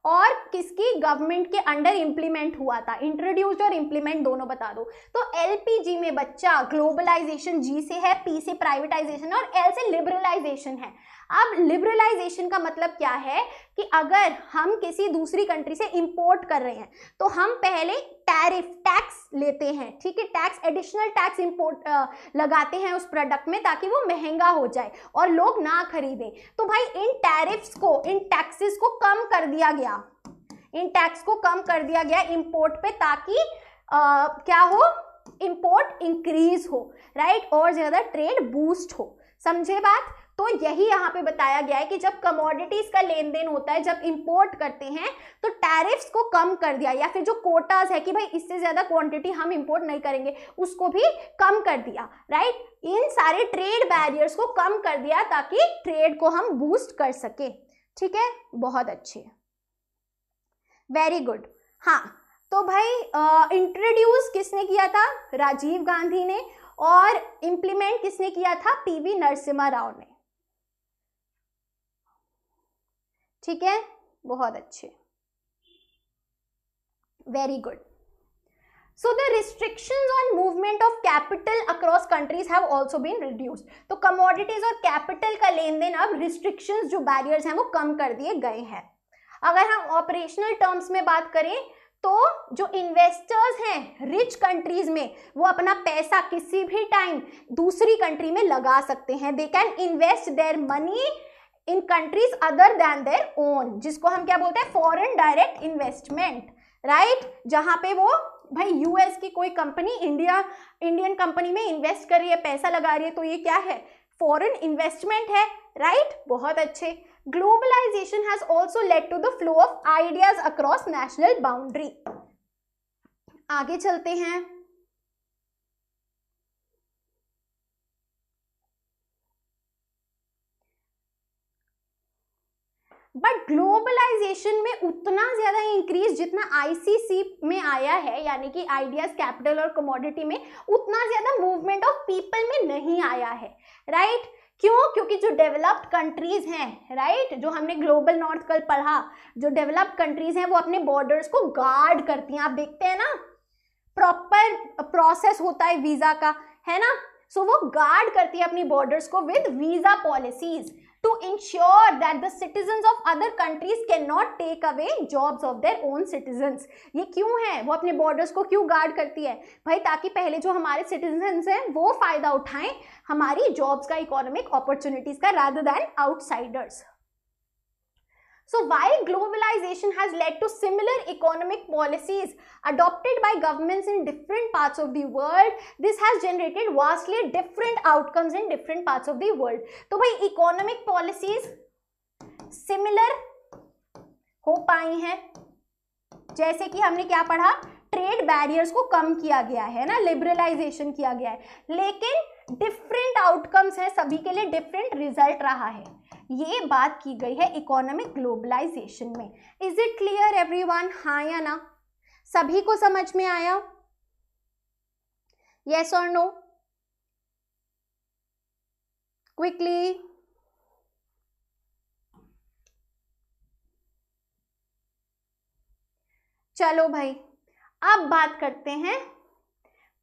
और किसकी गवर्नमेंट के अंडर इंप्लीमेंट हुआ था। इंट्रोड्यूस्ड और इंप्लीमेंट दोनों बता दो। तो एलपीजी में बच्चा ग्लोबलाइजेशन जी से है, पी से प्राइवेटाइजेशन और एल से लिबरलाइजेशन है। अब लिबरलाइजेशन का मतलब क्या है कि अगर हम किसी दूसरी कंट्री से इंपोर्ट कर रहे हैं तो हम पहले टैरिफ, टैक्स लेते हैं, ठीक है, टैक्स, एडिशनल टैक्स इंपोर्ट लगाते हैं उस प्रोडक्ट में ताकि वो महंगा हो जाए और लोग ना खरीदें। तो भाई इन टैरिफ्स को, इन टैक्सेस को कम कर दिया गया, इन टैक्स को कम कर दिया गया इंपोर्ट पे, ताकि क्या हो, इंपोर्ट इंक्रीज हो, राइट, और ज्यादा ट्रेड बूस्ट हो। समझे बात। तो यही यहाँ पे बताया गया है कि जब कमोडिटीज का लेन देन होता है, जब इंपोर्ट करते हैं तो टैरिफ्स को कम कर दिया, या फिर जो कोटाज है कि भाई इससे ज्यादा क्वांटिटी हम इंपोर्ट नहीं करेंगे, उसको भी कम कर दिया, राइट। इन सारे ट्रेड बैरियर्स को कम कर दिया ताकि ट्रेड को हम बूस्ट कर सके। ठीक है, बहुत अच्छे, वेरी गुड। हाँ, तो भाई इंट्रोड्यूस किसने किया था, राजीव गांधी ने, और इंप्लीमेंट किसने किया था, पीवी नरसिम्हा राव ने। ठीक है, बहुत अच्छे, very good. So the restrictions on movement of capital across countries have also been reduced. तो commodities और capital का लेन देन अब restrictions, जो barriers हैं वो कम कर दिए गए हैं। अगर हम operational terms में बात करें तो जो इन्वेस्टर्स हैं रिच कंट्रीज में, वो अपना पैसा किसी भी टाइम दूसरी कंट्री में लगा सकते हैं। They can invest their money in countries other than their own, जिसको हम क्या बोलते हैं, फॉरेन डायरेक्ट इन्वेस्टमेंट, राइट। जहां पे वो भाई यूएस की कोई कंपनी इंडियन कंपनी में इन्वेस्ट कर रही है, पैसा लगा रही है, तो ये क्या है, फॉरेन इन्वेस्टमेंट है, राइट। बहुत अच्छे। Globalization has also led to the flow of ideas across national boundary. आगे चलते हैं। बट ग्लोबलाइजेशन में उतना ज्यादा इंक्रीज जितना आईसीसी में आया है, यानी कि आइडियाज, कैपिटल और कमोडिटी में, उतना ज्यादा मूवमेंट ऑफ पीपल में नहीं आया है, राइट। क्यों? क्योंकि जो डेवलप्ड कंट्रीज हैं, राइट, जो हमने ग्लोबल नॉर्थ कल पढ़ा, जो डेवलप्ड कंट्रीज हैं वो अपने बॉर्डर्स को गार्ड करती हैं। आप देखते हैं ना, प्रॉपर प्रोसेस होता है वीजा का, है ना। सो वो गार्ड करती है अपनी बॉर्डर्स को with visa policies to ensure that the citizens of other countries cannot take away jobs of their own citizens। ये क्यों है, वो अपने बॉर्डर्स को क्यों गार्ड करती है भाई, ताकि पहले जो हमारे सिटीजन्स हैं वो फायदा उठाएं हमारी जॉब्स का, इकोनॉमिक अपॉर्चुनिटीज का, rather than outsiders। So while globalization has led to similar economic policies adopted by governments in different parts of the world, this has generated vastly different outcomes in different parts of the world। तो भाई economic policies similar हो पाई हैं, जैसे कि हमने क्या पढ़ा, trade barriers को कम किया गया है ना, लिबरलाइजेशन किया गया है, लेकिन डिफरेंट आउटकम्स है, सभी के लिए डिफरेंट रिजल्ट रहा है। ये बात की गई है इकोनॉमिक ग्लोबलाइजेशन में। इज इट क्लियर एवरीवन, हाँ या ना, सभी को समझ में आया, यस और नो, क्विकली। चलो भाई, अब बात करते हैं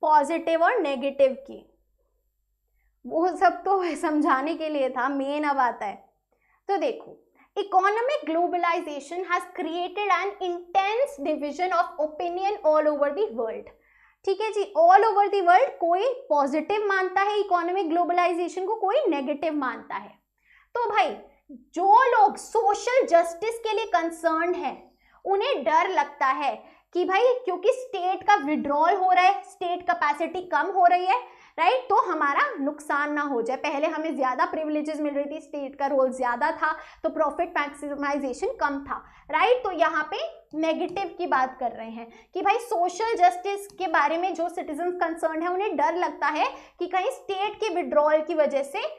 पॉजिटिव और नेगेटिव की। वो सब तो समझाने के लिए था, मेन अब आता है। तो देखो, economic globalization has created an intense division of opinion all over the world. ठीक है जी, ऑल ओवर द वर्ल्ड कोई पॉजिटिव मानता है इकोनॉमिक ग्लोबलाइजेशन को, कोई नेगेटिव मानता है। तो भाई जो लोग सोशल जस्टिस के लिए कंसर्न है, उन्हें डर लगता है कि भाई क्योंकि स्टेट का विड्रॉल हो रहा है, स्टेट कैपेसिटी कम हो रही है, राइट, तो हमारा नुकसान ना हो जाए। पहले हमें ज्यादा प्रिविलेजेस मिल रही थी, स्टेट का रोल ज्यादा था, तो प्रॉफिट मैक्सिमाइजेशन कम था, राइट। तो यहाँ पे नेगेटिव की बात कर रहे हैं कि भाई सोशल जस्टिस के बारे में जो सिटीजन कंसर्न है, उन्हें डर लगता है कि कहीं स्टेट के विड्रॉल की वजह से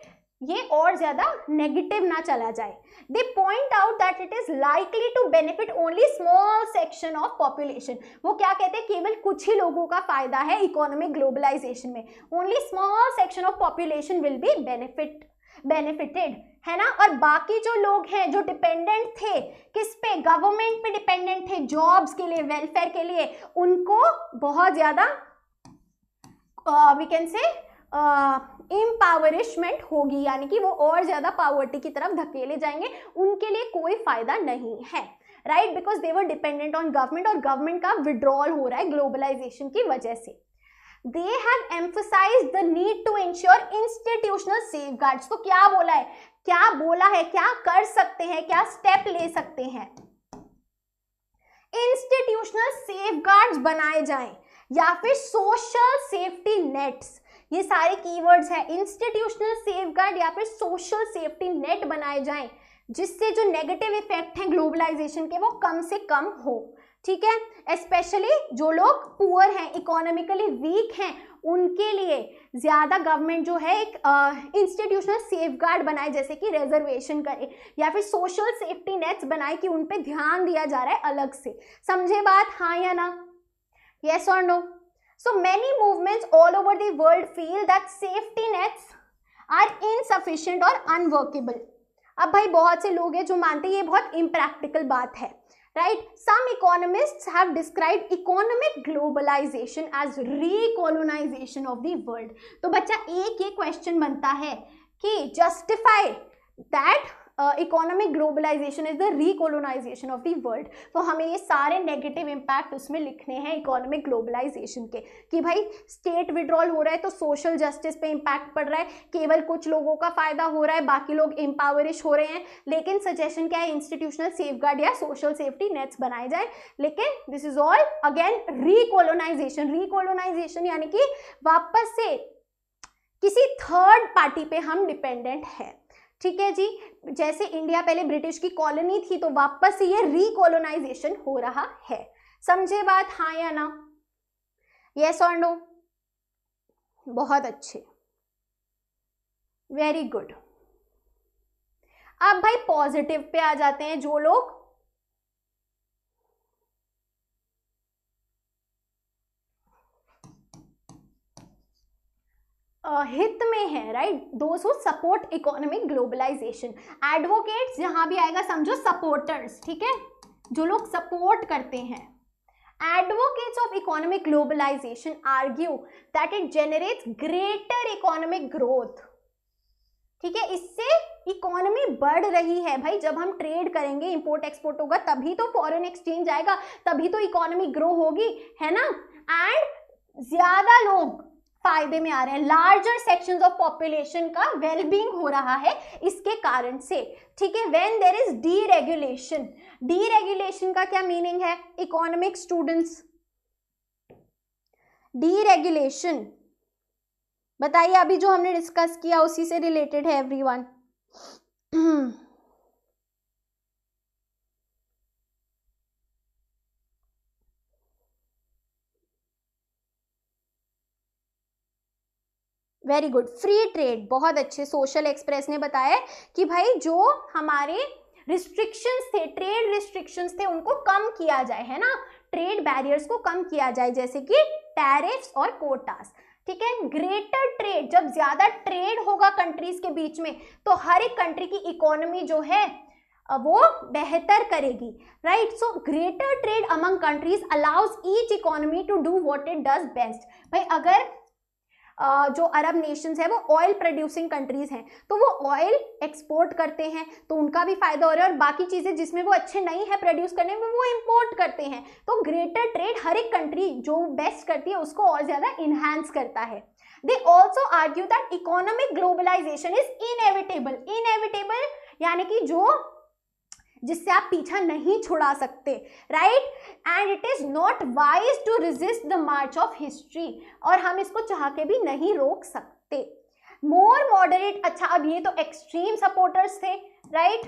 ये और ज्यादा नेगेटिव ना चला जाए। They point out that it is likely to benefit only small section of population. वो क्या कहते हैं, केवल कुछ ही लोगों का फायदा है इकोनॉमिक ग्लोबलाइजेशन में, only small section of population will be benefited, है ना। और बाकी जो लोग हैं जो डिपेंडेंट थे किस पे, गवर्नमेंट पे डिपेंडेंट थे जॉब्स के लिए, वेलफेयर के लिए, उनको बहुत ज्यादा वी कैन से इम्पावरिशमेंट होगी, यानी कि वो और ज्यादा पावर्टी की तरफ धकेले जाएंगे, उनके लिए कोई फायदा नहीं है, right, because they were dependent on government, और गवर्नमेंट का विड्रॉल हो रहा है ग्लोबलाइजेशन की वजह से। They have emphasised the need to ensure institutional safeguards. तो क्या बोला है, क्या बोला है, क्या कर सकते हैं, क्या स्टेप ले सकते हैं, इंस्टीट्यूशनल सेफगार्ड्स बनाए जाएं या फिर सोशल सेफ्टी नेट्स, ये सारे कीवर्ड्स हैं, इंस्टीट्यूशनल सेफगार्ड या फिर सोशल सेफ्टी नेट बनाए जाएं, जिससे जो नेगेटिव इफेक्ट हैं ग्लोबलाइजेशन के वो कम से कम हो। ठीक है, स्पेशली जो लोग पुअर हैं, इकोनॉमिकली वीक हैं, उनके लिए ज्यादा गवर्नमेंट जो है एक इंस्टीट्यूशनल सेफगार्ड बनाए, जैसे कि रिजर्वेशन करे या फिर सोशल सेफ्टी नेट्स बनाए कि उन पे ध्यान दिया जा रहा है अलग से। समझे बात, हाँ या ना, yes or no? So many movements all over the world feel that safety nets are insufficient और unworkable। अब भाई बहुत से लोग हैं जो मानते हैं ये बहुत impractical बात है, right? Some economists have described economic globalization as recolonization of the world। तो बच्चा एक ये क्वेश्चन बनता है कि justify that economic globalisation is the recolonisation of the world. तो हमें ये सारे नेगेटिव इम्पैक्ट उसमें लिखने हैं इकोनॉमिक ग्लोबलाइजेशन के, कि भाई स्टेट विड्रॉल हो रहा है तो सोशल जस्टिस पे इम्पैक्ट पड़ रहा है, केवल कुछ लोगों का फायदा हो रहा है, बाकी लोग एम्पावरिश हो रहे हैं। लेकिन सजेशन क्या है, इंस्टीट्यूशनल सेफगार्ड या सोशल सेफ्टी नेट्स बनाए जाए। लेकिन दिस इज ऑल अगेन रिकोलोनाइजेशन। रिकोलोनाइजेशन यानी कि वापस से किसी थर्ड पार्टी पे हम डिपेंडेंट है। ठीक है जी, जैसे इंडिया पहले ब्रिटिश की कॉलोनी थी, तो वापस से ये रिकोलोनाइजेशन हो रहा है। समझे बात, हाँ या ना, यस और नो? बहुत अच्छे, वेरी गुड। अब भाई पॉजिटिव पे आ जाते हैं, जो लोग हित में है, right, those who support economic globalization. Advocates जहां भी आएगा समझो सपोर्टर्स, ठीक है, जो लोग सपोर्ट करते हैं। Advocates of economic globalization argue that it generates greater economic growth. ठीक है, इससे इकोनॉमी बढ़ रही है भाई। जब हम ट्रेड करेंगे, इंपोर्ट एक्सपोर्ट होगा, तभी तो फॉरेन एक्सचेंज आएगा, तभी तो इकोनॉमी ग्रो होगी, है ना। एंड ज्यादा लोग फायदे में आ रहे हैं, लार्जर सेक्शंस ऑफ पॉपुलेशन का वेलबींग हो रहा है इसके कारण से। ठीक है, when there is deregulation. Deregulation का क्या मीनिंग है इकोनॉमिक स्टूडेंट्स? डीरेगुलेशन बताइए, अभी जो हमने डिस्कस किया उसी से रिलेटेड है everyone. Very good, free trade, बहुत अच्छे। सोशल एक्सप्रेस ने बताया कि भाई जो हमारे रिस्ट्रिक्शंस थे, ट्रेड रिस्ट्रिक्शंस थे, उनको कम किया जाए, है ना, ट्रेड बैरियर्स को कम किया जाए, जैसे कि टैरिफ्स और कोटास। ठीक है, ग्रेटर ट्रेड, जब ज्यादा ट्रेड होगा कंट्रीज के बीच में, तो हर एक कंट्री की इकोनॉमी जो है वो बेहतर करेगी, right. So greater trade among countries allows each economy to do what it does best. भाई अगर जो अरब नेशंस है वो ऑयल प्रोड्यूसिंग कंट्रीज हैं, तो वो ऑयल एक्सपोर्ट करते हैं तो उनका भी फायदा हो रहा है, और बाकी चीजें जिसमें वो अच्छे नहीं है प्रोड्यूस करने में वो इंपोर्ट करते हैं। तो ग्रेटर ट्रेड हर एक कंट्री जो बेस्ट करती है उसको और ज्यादा इनहैंस करता है। They also argue that economic globalization is inevitable. Inevitable यानी कि जो जिससे आप पीछा नहीं छुड़ा सकते, right? And it is not wise to resist the march of history, और हम इसको चाह के भी नहीं रोक सकते। मोर मॉडरेट, अच्छा अब ये तो एक्सट्रीम सपोर्टर्स थे, राइट,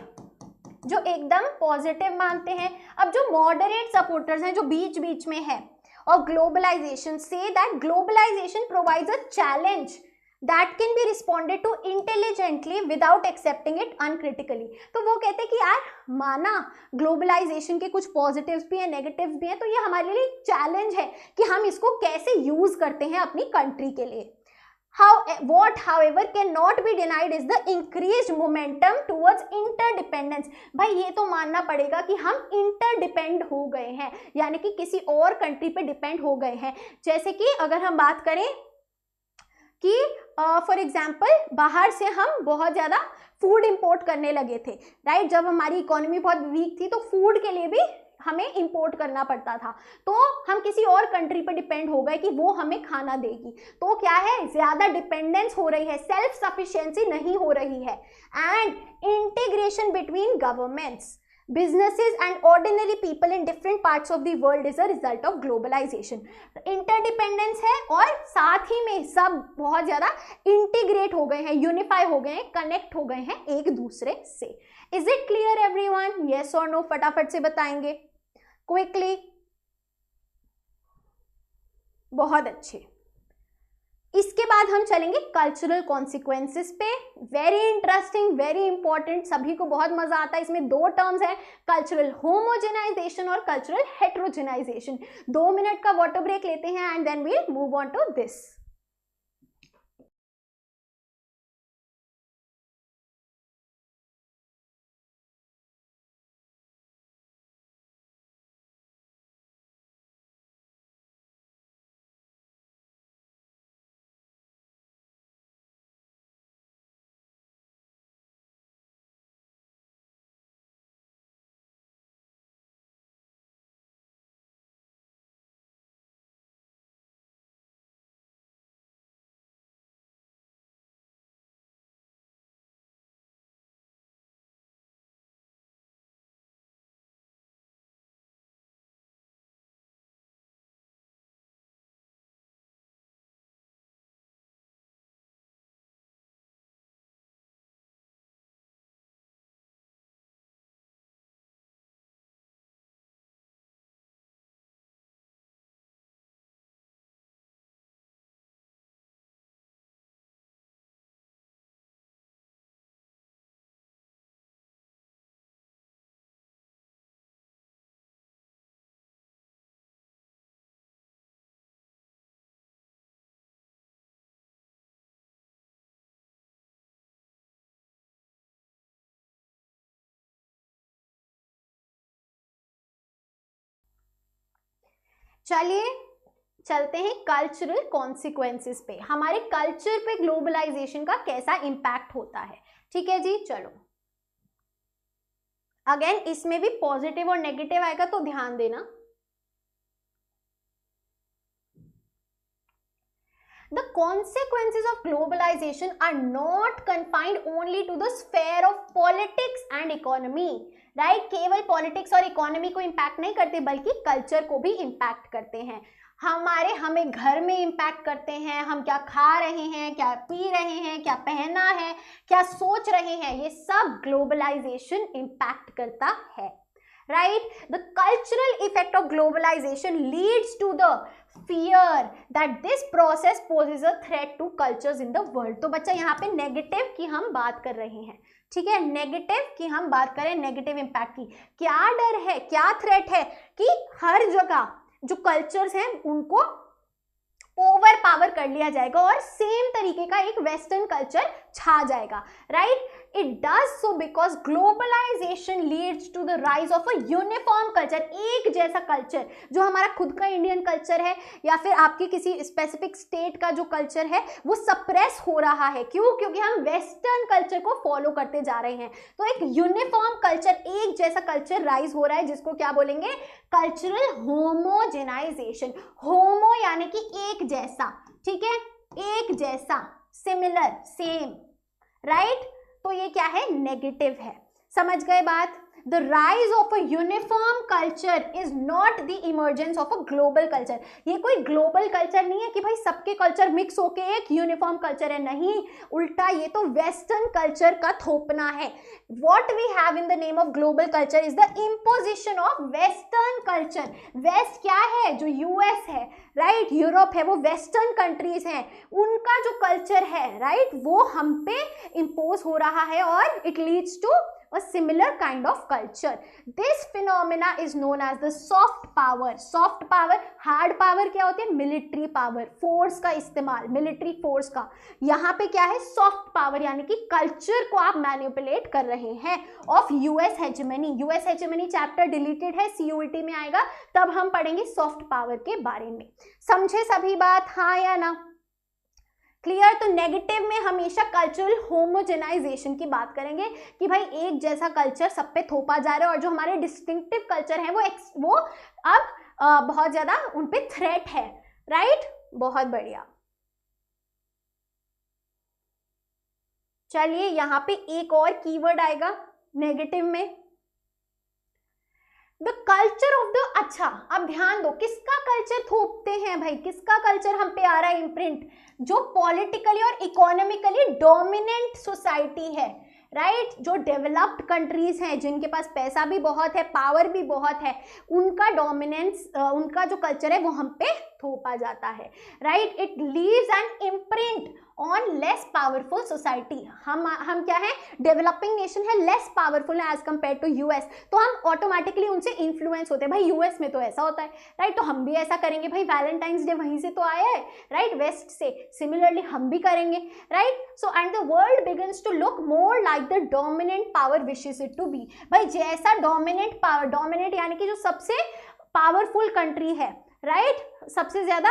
जो एकदम पॉजिटिव मानते हैं। अब जो मॉडरेट सपोर्टर्स हैं, जो बीच बीच में है of globalization, say that globalization provides a challenge that can be responded to intelligently without accepting it uncritically। तो वो कहते हैं कि यार माना ग्लोबलाइजेशन के कुछ पॉजिटिव्स भी हैं, नेगेटिव्स भी हैं, तो ये हमारे लिए चैलेंज है कि हम इसको कैसे यूज करते हैं अपनी कंट्री के लिए। What however cannot be denied is the increased momentum towards interdependence। भाई ये तो मानना पड़ेगा कि हम इंटरडिपेंड हो गए हैं, यानी कि किसी और कंट्री पे डिपेंड हो गए हैं। जैसे कि अगर हम बात करें कि फॉर एग्जाम्पल बाहर से हम बहुत ज़्यादा फूड इंपोर्ट करने लगे थे, राइट? जब हमारी इकोनॉमी बहुत वीक थी तो फूड के लिए भी हमें इंपोर्ट करना पड़ता था, तो हम किसी और कंट्री पर डिपेंड हो गए कि वो हमें खाना देगी। तो क्या है, ज्यादा डिपेंडेंस हो रही है, सेल्फ सफिशिएंसी नहीं हो रही है। And integration between governments, businesses and ordinary people in different parts of the world is a result of globalization। Interdependence है और साथ ही में सब बहुत ज्यादा इंटीग्रेट हो गए हैं, यूनिफाई हो गए हैं, कनेक्ट हो गए हैं एक दूसरे से। Is it clear everyone? Yes और नो फटाफट से बताएंगे क्विकली। बहुत अच्छे। इसके बाद हम चलेंगे कल्चरल कॉन्सिक्वेंसेस पे। वेरी इंटरेस्टिंग, वेरी इंपॉर्टेंट, सभी को बहुत मजा आता है। इसमें दो टर्म्स हैं, कल्चरल होमोजेनाइजेशन और कल्चरल हेट्रोजेनाइजेशन। 2 मिनट का वाटर ब्रेक लेते हैं and then we'll move on to this. चलिए चलते हैं कल्चरल कॉन्सिक्वेंसेस पे, हमारे कल्चर पे ग्लोबलाइजेशन का कैसा इंपैक्ट होता है। ठीक है जी, चलो अगेन इसमें भी पॉजिटिव और नेगेटिव आएगा तो ध्यान देना। The consequences of globalization are not confined only to the sphere of politics and economy, right? केवल पॉलिटिक्स और इकोनॉमी को इम्पैक्ट नहीं करते बल्कि कल्चर को भी इम्पैक्ट करते हैं। हमें घर में इम्पैक्ट करते हैं, हम क्या खा रहे हैं, क्या पी रहे हैं, क्या पहनना है, क्या सोच रहे हैं, ये सब ग्लोबलाइजेशन इम्पैक्ट करता है, right? The cultural effect of globalization leads to the fear that this process poses a threat to cultures in the world। तो बच्चा यहाँ पे नेगेटिव की हम बात कर रहे हैं, ठीक है, नेगेटिव की हम बात करें, नेगेटिव इम्पैक्ट की। क्या डर है, क्या थ्रेट है कि हर जगह जो कल्चर्स हैं उनको ओवर पावर कर लिया जाएगा और सेम तरीके का एक वेस्टर्न कल्चर छा जाएगा, right? It does so because globalization leads to the rise of a uniform culture. एक जैसा कल्चर, जो हमारा खुद का इंडियन कल्चर है या फिर आपकी किसी स्पेसिफिक स्टेट का जो कल्चर है वो सप्रेस हो रहा है. क्यों? क्योंकि हम वेस्टर्न कल्चर को फॉलो करते जा रहे हैं. तो एक यूनिफॉर्म कल्चर, एक जैसा कल्चर राइज हो रहा है, जिसको क्या बोलेंगे? Cultural homogenization. होमो यानी कि एक जैसा, ठीक है, एक जैसा, सिमिलर, सेम, राइट. तो ये क्या है? नेगेटिव है. समझ गए बात? The rise of a uniform culture is not the emergence of a global culture. ये कोई ग्लोबल कल्चर नहीं है कि भाई सबके कल्चर मिक्स होके एक यूनिफॉर्म कल्चर है. नहीं, उल्टा ये तो वेस्टर्न कल्चर का थोपना है. What we have in the name of global culture is the imposition of western culture. West क्या है? जो यूएस है, राइट, यूरोप है, वो वेस्टर्न कंट्रीज हैं, उनका जो कल्चर है, राइट, वो हम पे इम्पोज हो रहा है और it leads to a similar kind of culture. This phenomena is known as the soft power. Soft power, hard power क्या होती है? मिलिट्री पावर, फोर्स का इस्तेमाल, मिलिट्री फोर्स का. यहाँ पे क्या है? सॉफ्ट पावर, यानी कि कल्चर को आप मैनिपुलेट कर रहे हैं of US hegemony. US hegemony chapter deleted है, सीयूईटी में आएगा, तब हम पढ़ेंगे सॉफ्ट पावर के बारे में. समझे सभी बात? हाँ या ना? क्लियर? तो नेगेटिव में हमेशा कल्चरल होमोजेनाइजेशन की बात करेंगे कि भाई एक जैसा कल्चर सब पे थोपा जा रहा है और जो हमारे डिस्टिंक्टिव कल्चर है वो अब बहुत ज्यादा उन पे थ्रेट है, राइट. बहुत बढ़िया. चलिए यहाँ पे एक और कीवर्ड आएगा नेगेटिव में, द कल्चर ऑफ द. अच्छा, अब ध्यान दो, किसका कल्चर थोपते हैं भाई? किसका कल्चर हम पे आ रहा है इम्प्रिंट? जो पॉलिटिकली और इकोनॉमिकली डोमिनेंट सोसाइटी है, राइट, जो डेवलप्ड कंट्रीज हैं, जिनके पास पैसा भी बहुत है, पावर भी बहुत है, उनका डोमिनेंस, उनका जो कल्चर है वो हम पे थोपा जाता है, right. It leaves an imprint on less powerful society. हम क्या है? डेवलपिंग नेशन है, लेस पावरफुल है एज कंपेयर टू यूएस, तो हम ऑटोमेटिकली उनसे इन्फ्लुएंस होते हैं. भाई यूएस में तो ऐसा होता है, राइट, तो हम भी ऐसा करेंगे. भाई वैलेंटाइंस डे वहीं से तो आया है, राइट, वेस्ट से. सिमिलरली हम भी करेंगे, right. So and the world begins to look more like the dominant power wishes it to be. भाई जैसा डोमिनेंट पावर, डोमिनेट यानी कि जो सबसे पावरफुल कंट्री है, राइट, सबसे ज्यादा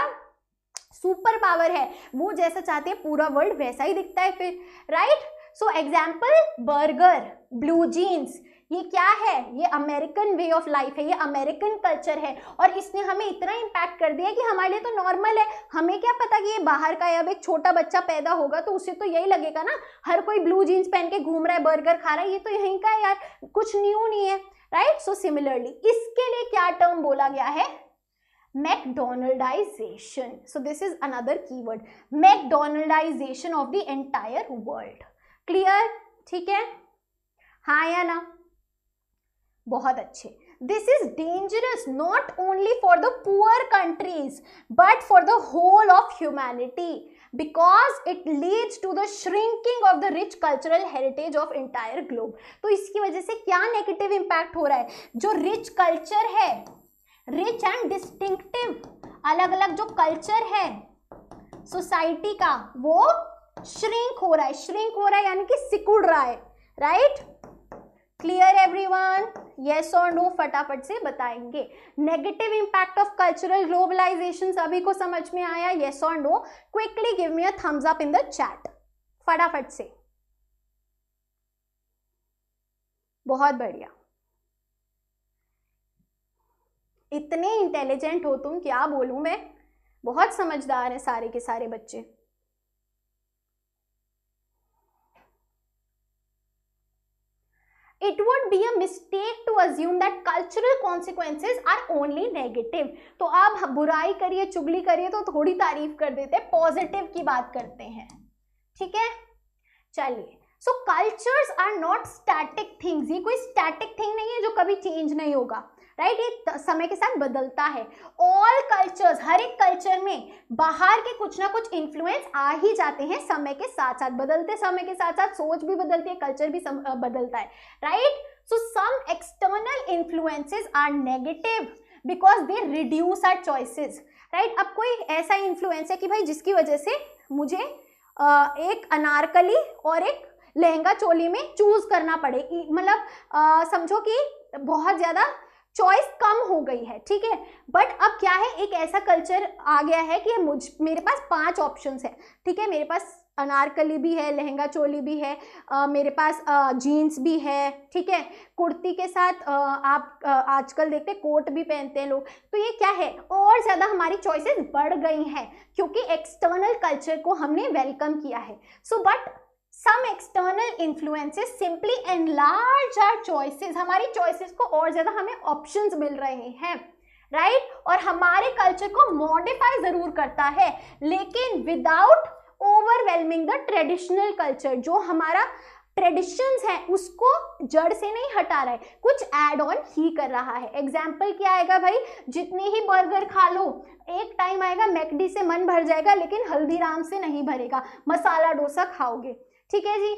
सुपर पावर है, वो जैसा चाहते हैं पूरा वर्ल्ड वैसा ही दिखता है फिर, right. So example, burger, blue jeans, ये क्या है? ये अमेरिकन वे ऑफ लाइफ है, ये अमेरिकन कल्चर है और इसने हमें इतना इम्पैक्ट कर दिया कि हमारे लिए तो नॉर्मल है. हमें क्या पता कि ये बाहर का है. अब एक छोटा बच्चा पैदा होगा तो उसे तो यही लगेगा ना, हर कोई ब्लू जीन्स पहन के घूम रहा है, बर्गर खा रहा है, ये तो यहीं का है यार, कुछ न्यू नहीं है, राइट. सो सिमिलरली इसके लिए क्या टर्म बोला गया है? McDonaldization. So this is another keyword, McDonaldization of the entire world. Clear? ठीक है? हाँ या ना? बहुत अच्छे. This is dangerous not only for the poor countries but for the whole of humanity because it leads to the shrinking of the rich cultural heritage of entire globe. तो इसकी वजह से क्या नेगेटिव इम्पैक्ट हो रहा है? जो rich culture है, रिच एंड डिस्टिंक्टिव, अलग अलग जो कल्चर है सोसाइटी का, वो श्रिंक हो रहा है. श्रिंक हो रहा है यानी कि सिकुड़ रहा है, राइट. Clear everyone? यस और नो फटाफट से बताएंगे. Negative impact of cultural globalization सभी को समझ में आया? यस और no? Quickly give me a thumbs up in the chat, फटाफट से. बहुत बढ़िया. इतने इंटेलिजेंट हो तुम, क्या बोलूं मैं, बहुत समझदार हैं सारे के सारे बच्चे. It would be a mistake to assume that cultural consequences are only negative. तो आप बुराई करिए, चुगली करिए तो थोड़ी तारीफ कर देते हैं, पॉजिटिव की बात करते हैं, ठीक है. चलिए, so cultures are not static things. ये कोई स्टैटिक थिंग नहीं है जो कभी चेंज नहीं होगा, राइट. ये समय के साथ बदलता है. ऑल कल्चर्स, हर एक कल्चर में बाहर के कुछ ना कुछ इन्फ्लुएंस आ ही जाते हैं समय के साथ साथ. बदलते समय के साथ साथ सोच भी बदलती है, कल्चर भी बदलता है, right. So some external influences are negative because they reduce our choices, right. अब कोई ऐसा इन्फ्लुएंस है कि भाई जिसकी वजह से मुझे एक अनारकली और एक लहंगा चोली में चूज करना पड़े, मतलब समझो कि बहुत ज्यादा चॉइस कम हो गई है, ठीक है। बट अब क्या है, एक ऐसा कल्चर आ गया है कि मेरे पास 5 ऑप्शंस है, ठीक है। मेरे पास अनारकली भी है, लहंगा चोली भी है, मेरे पास जीन्स भी है, ठीक है। कुर्ती के साथ आप आजकल देखते हैं कोट भी पहनते हैं लोग। तो ये क्या है, और ज़्यादा हमारी चॉइसेस बढ़ गई हैं क्योंकि एक्सटर्नल कल्चर को हमने वेलकम किया है। So but some external influences simply enlarge our choices, हमारी choices को और ज़्यादा हमें options मिल रहे हैं, right? और हमारे culture को modify ज़रूर करता है, लेकिन without overwhelming the traditional culture, जो हमारा ट्रेडिशंस है उसको जड़ से नहीं हटा रहा है, कुछ एड ऑन ही कर रहा है। एग्जाम्पल क्या आएगा भाई, जितने ही बर्गर खा लो, एक टाइम आएगा मैकडी से मन भर जाएगा लेकिन हल्दीराम से नहीं भरेगा, मसाला डोसा खाओगे, ठीक है जी,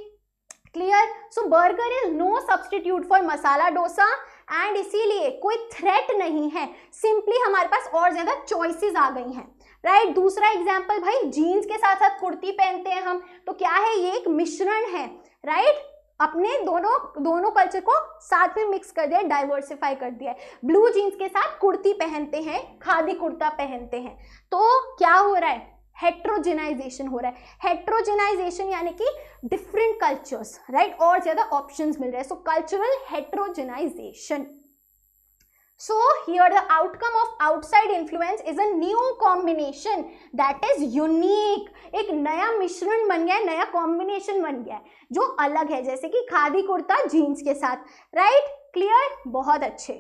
clear. So burger is no substitute for masala dosa and इसीलिए कोई थ्रेट नहीं है, सिंपली हमारे पास और ज्यादा चॉइसेस आ गई हैं, राइट। दूसरा एग्जाम्पल भाई, जीन्स के साथ साथ कुर्ती पहनते हैं हम, तो क्या है, ये एक मिश्रण है, राइट। अपने दोनों कल्चर को साथ में मिक्स कर दिया, डाइवर्सिफाई कर दिया है। ब्लू जीन्स के साथ कुर्ती पहनते हैं, खादी कुर्ता पहनते हैं, तो क्या हो रहा है, हेट्रोजेनाइजेशन हो रहा है। हेट्रोजेनाइजेशन यानी कि डिफरेंट कल्चर्स, राइट, और ज्यादा ऑप्शंस मिल रहे हैं। So cultural heterogenisation. So here the outcome of outside influence is a new combination that is unique. एक नया मिश्रण बन गया है, नया कॉम्बिनेशन बन गया है जो अलग है, जैसे कि खादी कुर्ता जीन्स के साथ, राइट, क्लियर, बहुत अच्छे।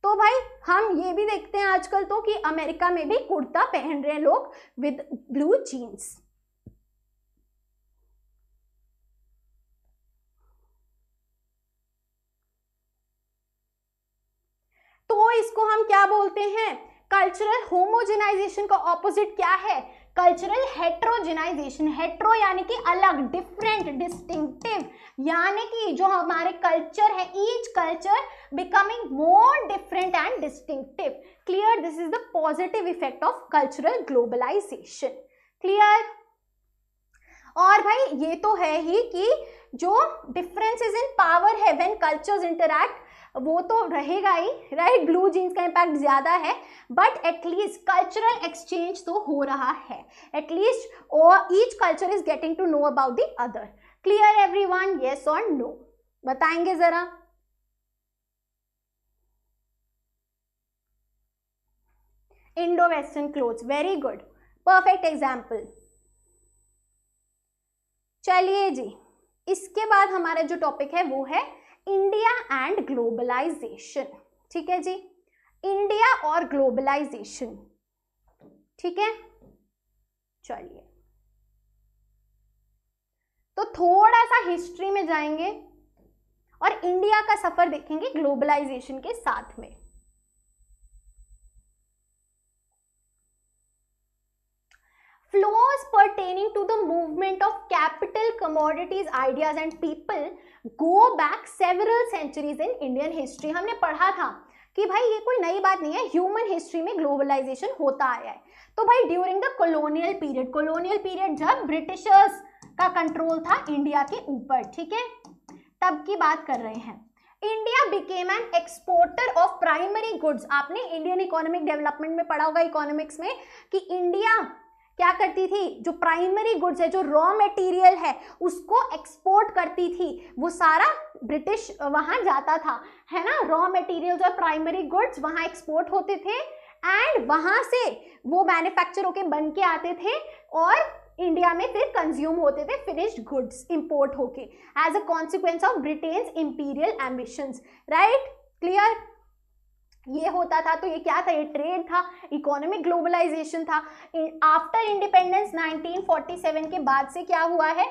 तो भाई हम ये भी देखते हैं आजकल तो कि अमेरिका में भी कुर्ता पहन रहे हैं लोग विद ब्लू जीन्स। तो इसको हम क्या बोलते हैं, कल्चरल होमोजेनाइजेशन का ऑपोजिट क्या है, कल्चरल हेट्रोजेनाइजेशन। हेट्रो यानी कि अलग, डिफरेंट, डिस्टिंक्टिव, यानी कि जो हमारे कल्चर है, each culture becoming more different and distinctive, clear. This is the positive effect of cultural globalization, clear. और भाई ये तो है ही कि जो डिफरेंसेस इन पावर है व्हेन कल्चर्स इंटरैक्ट, वो तो रहेगा ही, राइट। ब्लू जीन्स का इम्पैक्ट ज्यादा है, बट एटलीस्ट कल्चरल एक्सचेंज तो हो रहा है, एटलीस्ट, और each culture is getting to know about the other. Clear everyone, yes और नो, बताएंगे जरा। Indo western clothes, very good, perfect example. चलिए जी, इसके बाद हमारा जो टॉपिक है वो है इंडिया एंड ग्लोबलाइजेशन, ठीक है जी, इंडिया और ग्लोबलाइजेशन, ठीक है। चलिए, तो थोड़ा सा हिस्ट्री में जाएंगे और इंडिया का सफर देखेंगे ग्लोबलाइजेशन के साथ में। Flows pertaining to the movement of capital, commodities, ideas and people go back several centuries in Indian history. हमने पढ़ा था कि भाई ये कोई नई बात नहीं है, ह्यूमन हिस्ट्री में ग्लोबलाइजेशन होता आया है। तो भाई ड्यूरिंग द कॉलोनियल पीरियड जब ब्रिटिशर्स का कंट्रोल था इंडिया के ऊपर, ठीक है, तब की बात कर रहे हैं। India became an exporter of primary goods. आपने इंडियन इकोनॉमिक डेवलपमेंट में पढ़ा होगा इकोनॉमिक्स में कि इंडिया क्या करती थी, जो प्राइमरी गुड्स है, जो रॉ मटेरियल है, उसको एक्सपोर्ट करती थी, वो सारा ब्रिटिश वहां जाता था, है ना। रॉ मटेरियल्स और प्राइमरी गुड्स वहां एक्सपोर्ट होते थे एंड वहां से वो मैन्युफैक्चर होके बन के आते थे और इंडिया में फिर कंज्यूम होते थे, फिनिश्ड गुड्स इंपोर्ट होके as a consequence of Britain's imperial ambitions, right, clear. ये होता था, तो ये क्या था, ये ट्रेड था, इकोनॉमिक ग्लोबलाइजेशन था। आफ्टर इंडिपेंडेंस 1947 के बाद से क्या हुआ है,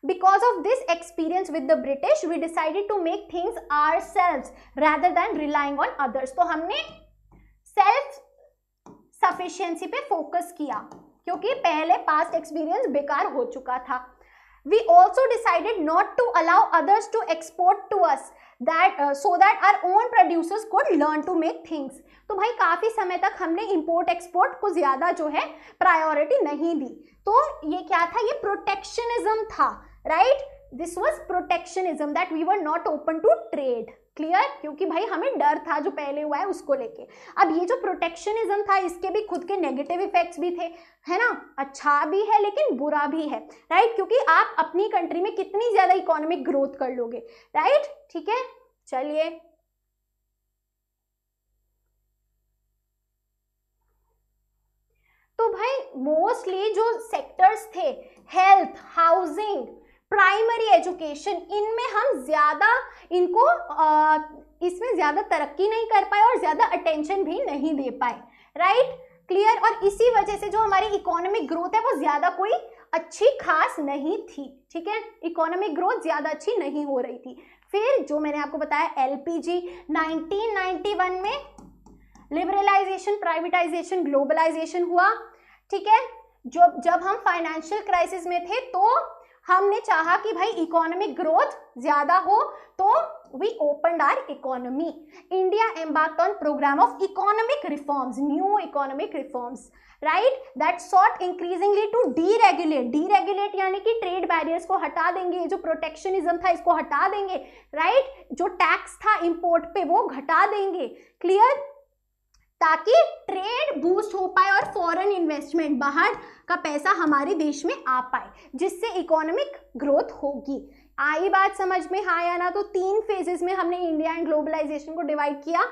because of this experience with the British we decided to make things ourselves rather than relying on others. तो हमने सेल्फ सफिशिएंसी पे फोकस किया क्योंकि पहले पास्ट एक्सपीरियंस बेकार हो चुका था। We also decided not to allow others to export to us so that our own producers could learn to make things. तो भाई काफी समय तक हमने इंपोर्ट एक्सपोर्ट को ज्यादा जो है प्रायोरिटी नहीं दी। तो ये क्या था, ये प्रोटेक्शनिज्म था, right. This was protectionism, that we were not open to trade. Clear? क्योंकि भाई हमें डर था जो पहले हुआ है उसको लेके। अब ये जो प्रोटेक्शनिज्म था इसके भी खुद के नेगेटिव इफेक्ट्स भी थे, है ना, अच्छा भी है लेकिन बुरा भी है, राइट, क्योंकि आप अपनी कंट्री में कितनी ज्यादा इकोनॉमिक ग्रोथ कर लोगे, राइट, ठीक है। चलिए तो भाई मोस्टली जो सेक्टर्स थे, हेल्थ, हाउसिंग, प्राइमरी एजुकेशन, इनमें हम ज्यादा इनको इसमें ज्यादा तरक्की नहीं कर पाए और ज्यादा अटेंशन भी नहीं दे पाए, राइट, क्लियर। और इसी वजह से जो हमारी इकोनॉमिक ग्रोथ है वो ज्यादा कोई अच्छी खास नहीं थी, ठीक है, इकोनॉमिक ग्रोथ ज्यादा अच्छी नहीं हो रही थी। फिर जो मैंने आपको बताया एलपीजी 1991 में लिबरलाइजेशन, प्राइवेटाइजेशन, ग्लोबलाइजेशन हुआ, ठीक है। जब हम फाइनेंशियल क्राइसिस में थे तो हमने चाहा कि भाई इकोनॉमिक ग्रोथ ज्यादा हो तो we opened our economy. India embarked on program of economic reforms, new economic reforms, right, that sought increasingly to deregulate, deregulate यानी कि ट्रेड बैरियर्स को हटा देंगे, जो प्रोटेक्शनिज्म था इसको हटा देंगे, राइट, जो टैक्स था इंपोर्ट पे वो घटा देंगे, क्लियर, ताकि ट्रेड बूस्ट हो पाए और फॉरेन इन्वेस्टमेंट, बाहर का पैसा हमारे देश में आ पाए, जिससे इकोनॉमिक ग्रोथ होगी। आई बात समझ में? हाँ या ना? तो 3 फेजेस में हमने इंडिया एंड ग्लोबलाइजेशन को डिवाइड किया।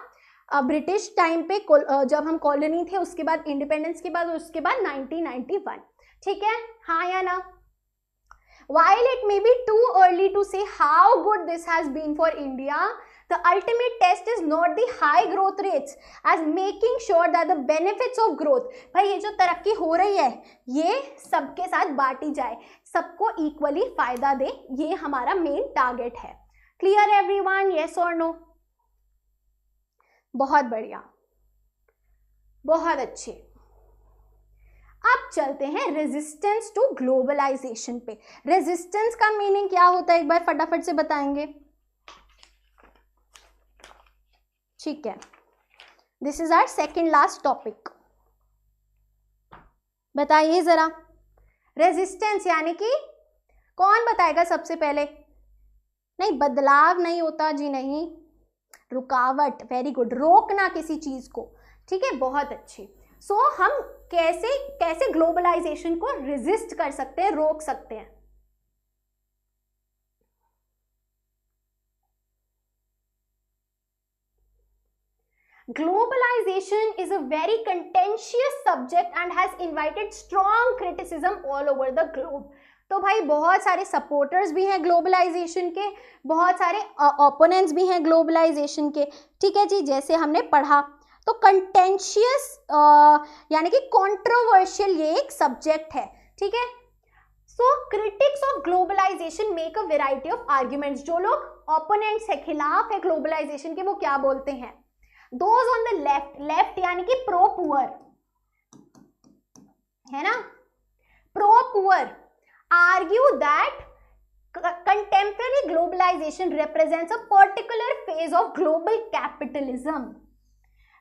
ब्रिटिश टाइम पे जब हम कॉलोनी थे, उसके बाद इंडिपेंडेंस के बाद, उसके बाद 1991, ठीक है, हाँ या ना? While it may be too early to say how good this has been for India, the ultimate test is not the high growth rates as making sure that the benefits of growth, भाई ये जो तरक्की हो रही है ये सबके साथ बांटी जाए, सबको इक्वली फायदा दे, ये हमारा मेन टारगेट है। Clear everyone? यस और नो? बहुत बढ़िया, बहुत अच्छे। अब चलते हैं रेजिस्टेंस टू ग्लोबलाइजेशन पे। रेजिस्टेंस का मीनिंग क्या होता है एक बार फटाफट से बताएंगे? ठीक है, this is our second last topic. बताइए जरा, रेजिस्टेंस यानी कि कौन बताएगा सबसे पहले? नहीं, बदलाव नहीं होता जी, नहीं, रुकावट, वेरी गुड, रोकना किसी चीज को, ठीक है, बहुत अच्छी। सो हम कैसे ग्लोबलाइजेशन को रेजिस्ट कर सकते हैं, रोक सकते हैं? Globalization is a very contentious subject and has invited strong criticism all over the globe. तो भाई बहुत सारे सपोर्टर्स भी हैं ग्लोबलाइजेशन के, बहुत सारे ओपोनेंट्स भी हैं ग्लोबलाइजेशन के, ठीक है जी, जैसे हमने पढ़ा। तो कंटेंशियस यानी कि कंट्रोवर्शियल ये एक सब्जेक्ट है, ठीक है। So critics of globalisation make a variety of arguments. जो लोग ओपोनेंट्स है, खिलाफ है ग्लोबलाइजेशन के, वो क्या बोलते हैं? Those on the left, left यानी कि प्रो पुअर, है ना, pro poor argue that contemporary globalization represents a particular phase of global capitalism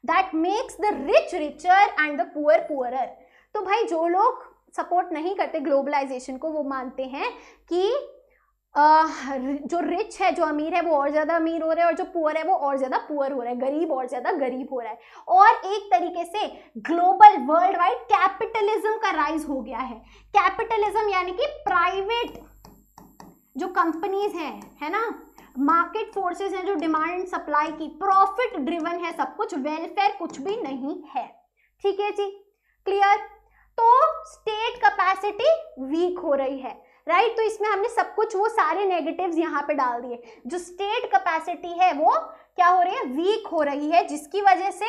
that makes the rich richer and the poor poorer. तो भाई जो लोग सपोर्ट नहीं करते ग्लोबलाइजेशन को, वो मानते हैं कि जो रिच है, जो अमीर है, वो और ज्यादा अमीर हो रहा है और जो पुअर है वो और ज्यादा पुअर हो रहा है, गरीब और ज्यादा गरीब हो रहा है। और एक तरीके से ग्लोबल वर्ल्ड वाइड कैपिटलिज्म का राइज हो गया है। कैपिटलिज्म यानी कि प्राइवेट जो कंपनीज हैं, है ना, मार्केट फोर्सेस हैं जो डिमांड एंड सप्लाई की, प्रॉफिट ड्रिवन है सब कुछ, वेलफेयर कुछ भी नहीं है, ठीक है जी, क्लियर। तो स्टेट कैपेसिटी वीक हो रही है, राइट, तो इसमें हमने सब कुछ वो सारे नेगेटिव्स यहाँ पे डाल दिए। जो स्टेट कैपेसिटी है वो क्या हो रही है? वीक हो रही है, जिसकी वजह से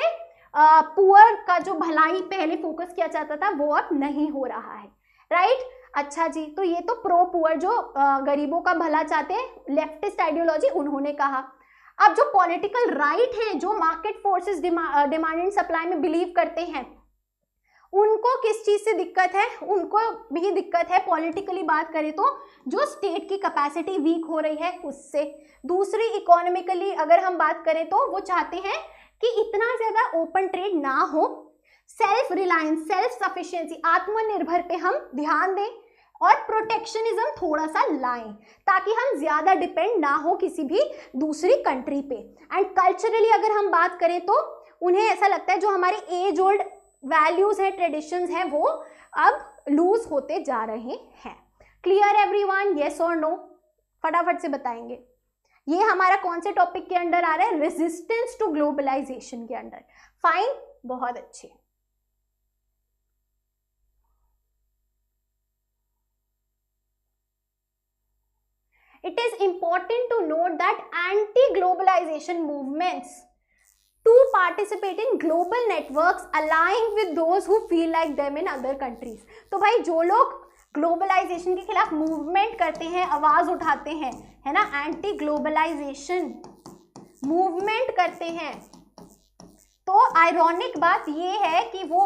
पुअर का जो भलाई पहले फोकस किया जाता था वो अब नहीं हो रहा है, राइट। अच्छा जी, तो ये तो प्रो पुअर जो गरीबों का भला चाहते हैं, लेफ्टिस्ट आइडियोलॉजी, उन्होंने कहा। अब जो पॉलिटिकल राइट हैं, जो market forces demand and supply में बिलीव करते हैं, उनको किस चीज से दिक्कत है? उनको भी दिक्कत है, पॉलिटिकली बात करें तो, जो स्टेट की कैपेसिटी वीक हो रही है उससे। दूसरी, इकोनॉमिकली अगर हम बात करें तो वो चाहते हैं कि इतना ज्यादा ओपन ट्रेड ना हो, सेल्फ रिलायंस, सेल्फ सफिशिएंसी, आत्मनिर्भर पे हम ध्यान दें, और प्रोटेक्शनिज्म थोड़ा सा लाएं ताकि हम ज्यादा डिपेंड ना हो किसी भी दूसरी कंट्री पे। एंड कल्चरली अगर हम बात करें तो उन्हें ऐसा लगता है जो हमारे एज ओल्ड वैल्यूज है, ट्रेडिशंस हैं, वो अब लूज होते जा रहे हैं। क्लियर एवरीवन, यस और नो? फटाफट से बताएंगे। ये हमारा कौन से टॉपिक के अंडर आ रहा है? रेजिस्टेंस टू ग्लोबलाइजेशन के अंडर। फाइन, बहुत अच्छे। It is important to note that anti-globalization movements to participate in global networks align with those who feel like them in other countries. तो भाई जो लोग ग्लोबलाइजेशन के खिलाफ मूवमेंट करते हैं, आवाज उठाते हैं, है ना, एंटी ग्लोबलाइजेशन मूवमेंट करते हैं, तो आयरॉनिक बात ये है कि वो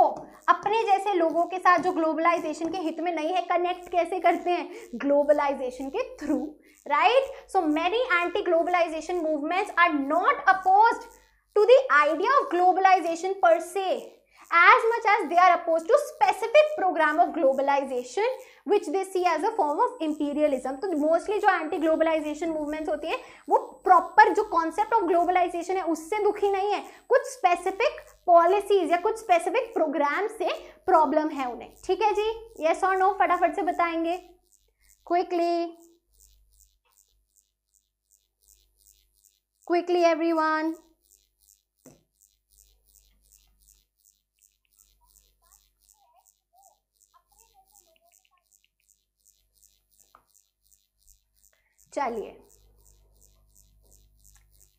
अपने जैसे लोगों के साथ जो ग्लोबलाइजेशन के हित में नहीं है, कनेक्ट कैसे करते हैं? ग्लोबलाइजेशन के through, right? So many anti-globalization movements are not opposed to the idea of globalization per se, as much as they are opposed to specific program of globalization which they see as a form of imperialism. तो mostly जो anti-globalization movements होती है वो proper जो concept of globalization है उससे दुखी नहीं है, कुछ specific policies या कुछ specific program से problem है उन्हें। ठीक है जी, yes or no? फटाफट से बताएंगे quickly everyone. चलिए,